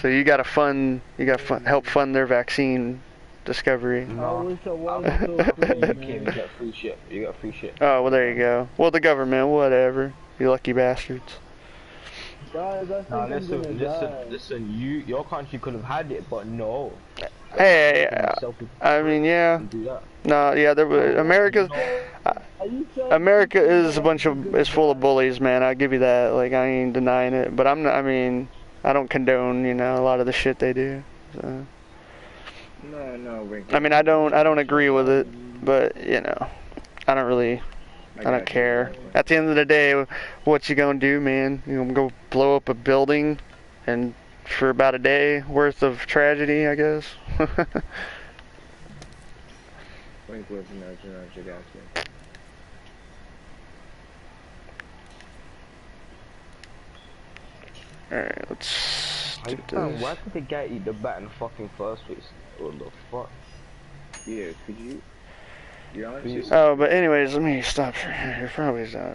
so you gotta help fund their vaccine discovery. No. I wish I was so You can't get free shit. You got free shit. Oh, well, there you go. Well, the government, whatever. You lucky bastards. Guys, I think I'm gonna die. Listen. Your country could have had it, but no. Hey, I mean, yeah. No, yeah. America is is full of bullies, man. I'll give you that. Like, I ain't denying it, but I'm not. I mean, I don't condone, you know, a lot of the shit they do. So. No. I mean, I don't agree with it, but you know, I don't care. At the end of the day, what you gonna do, man? You gonna go blow up a building, and for about a day worth of tragedy, I guess. Alright, let's do this. Why did the guy eat the bat in the fucking first place? What the fuck? Yeah, could you? Oh, but anyways, let me stop. You're probably not.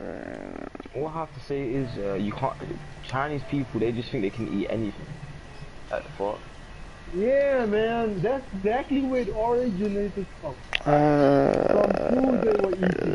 All I have to say is, you can't. Chinese people, they just think they can eat anything. At the fuck. Yeah, man, that's exactly where it originated from. From food they were eating.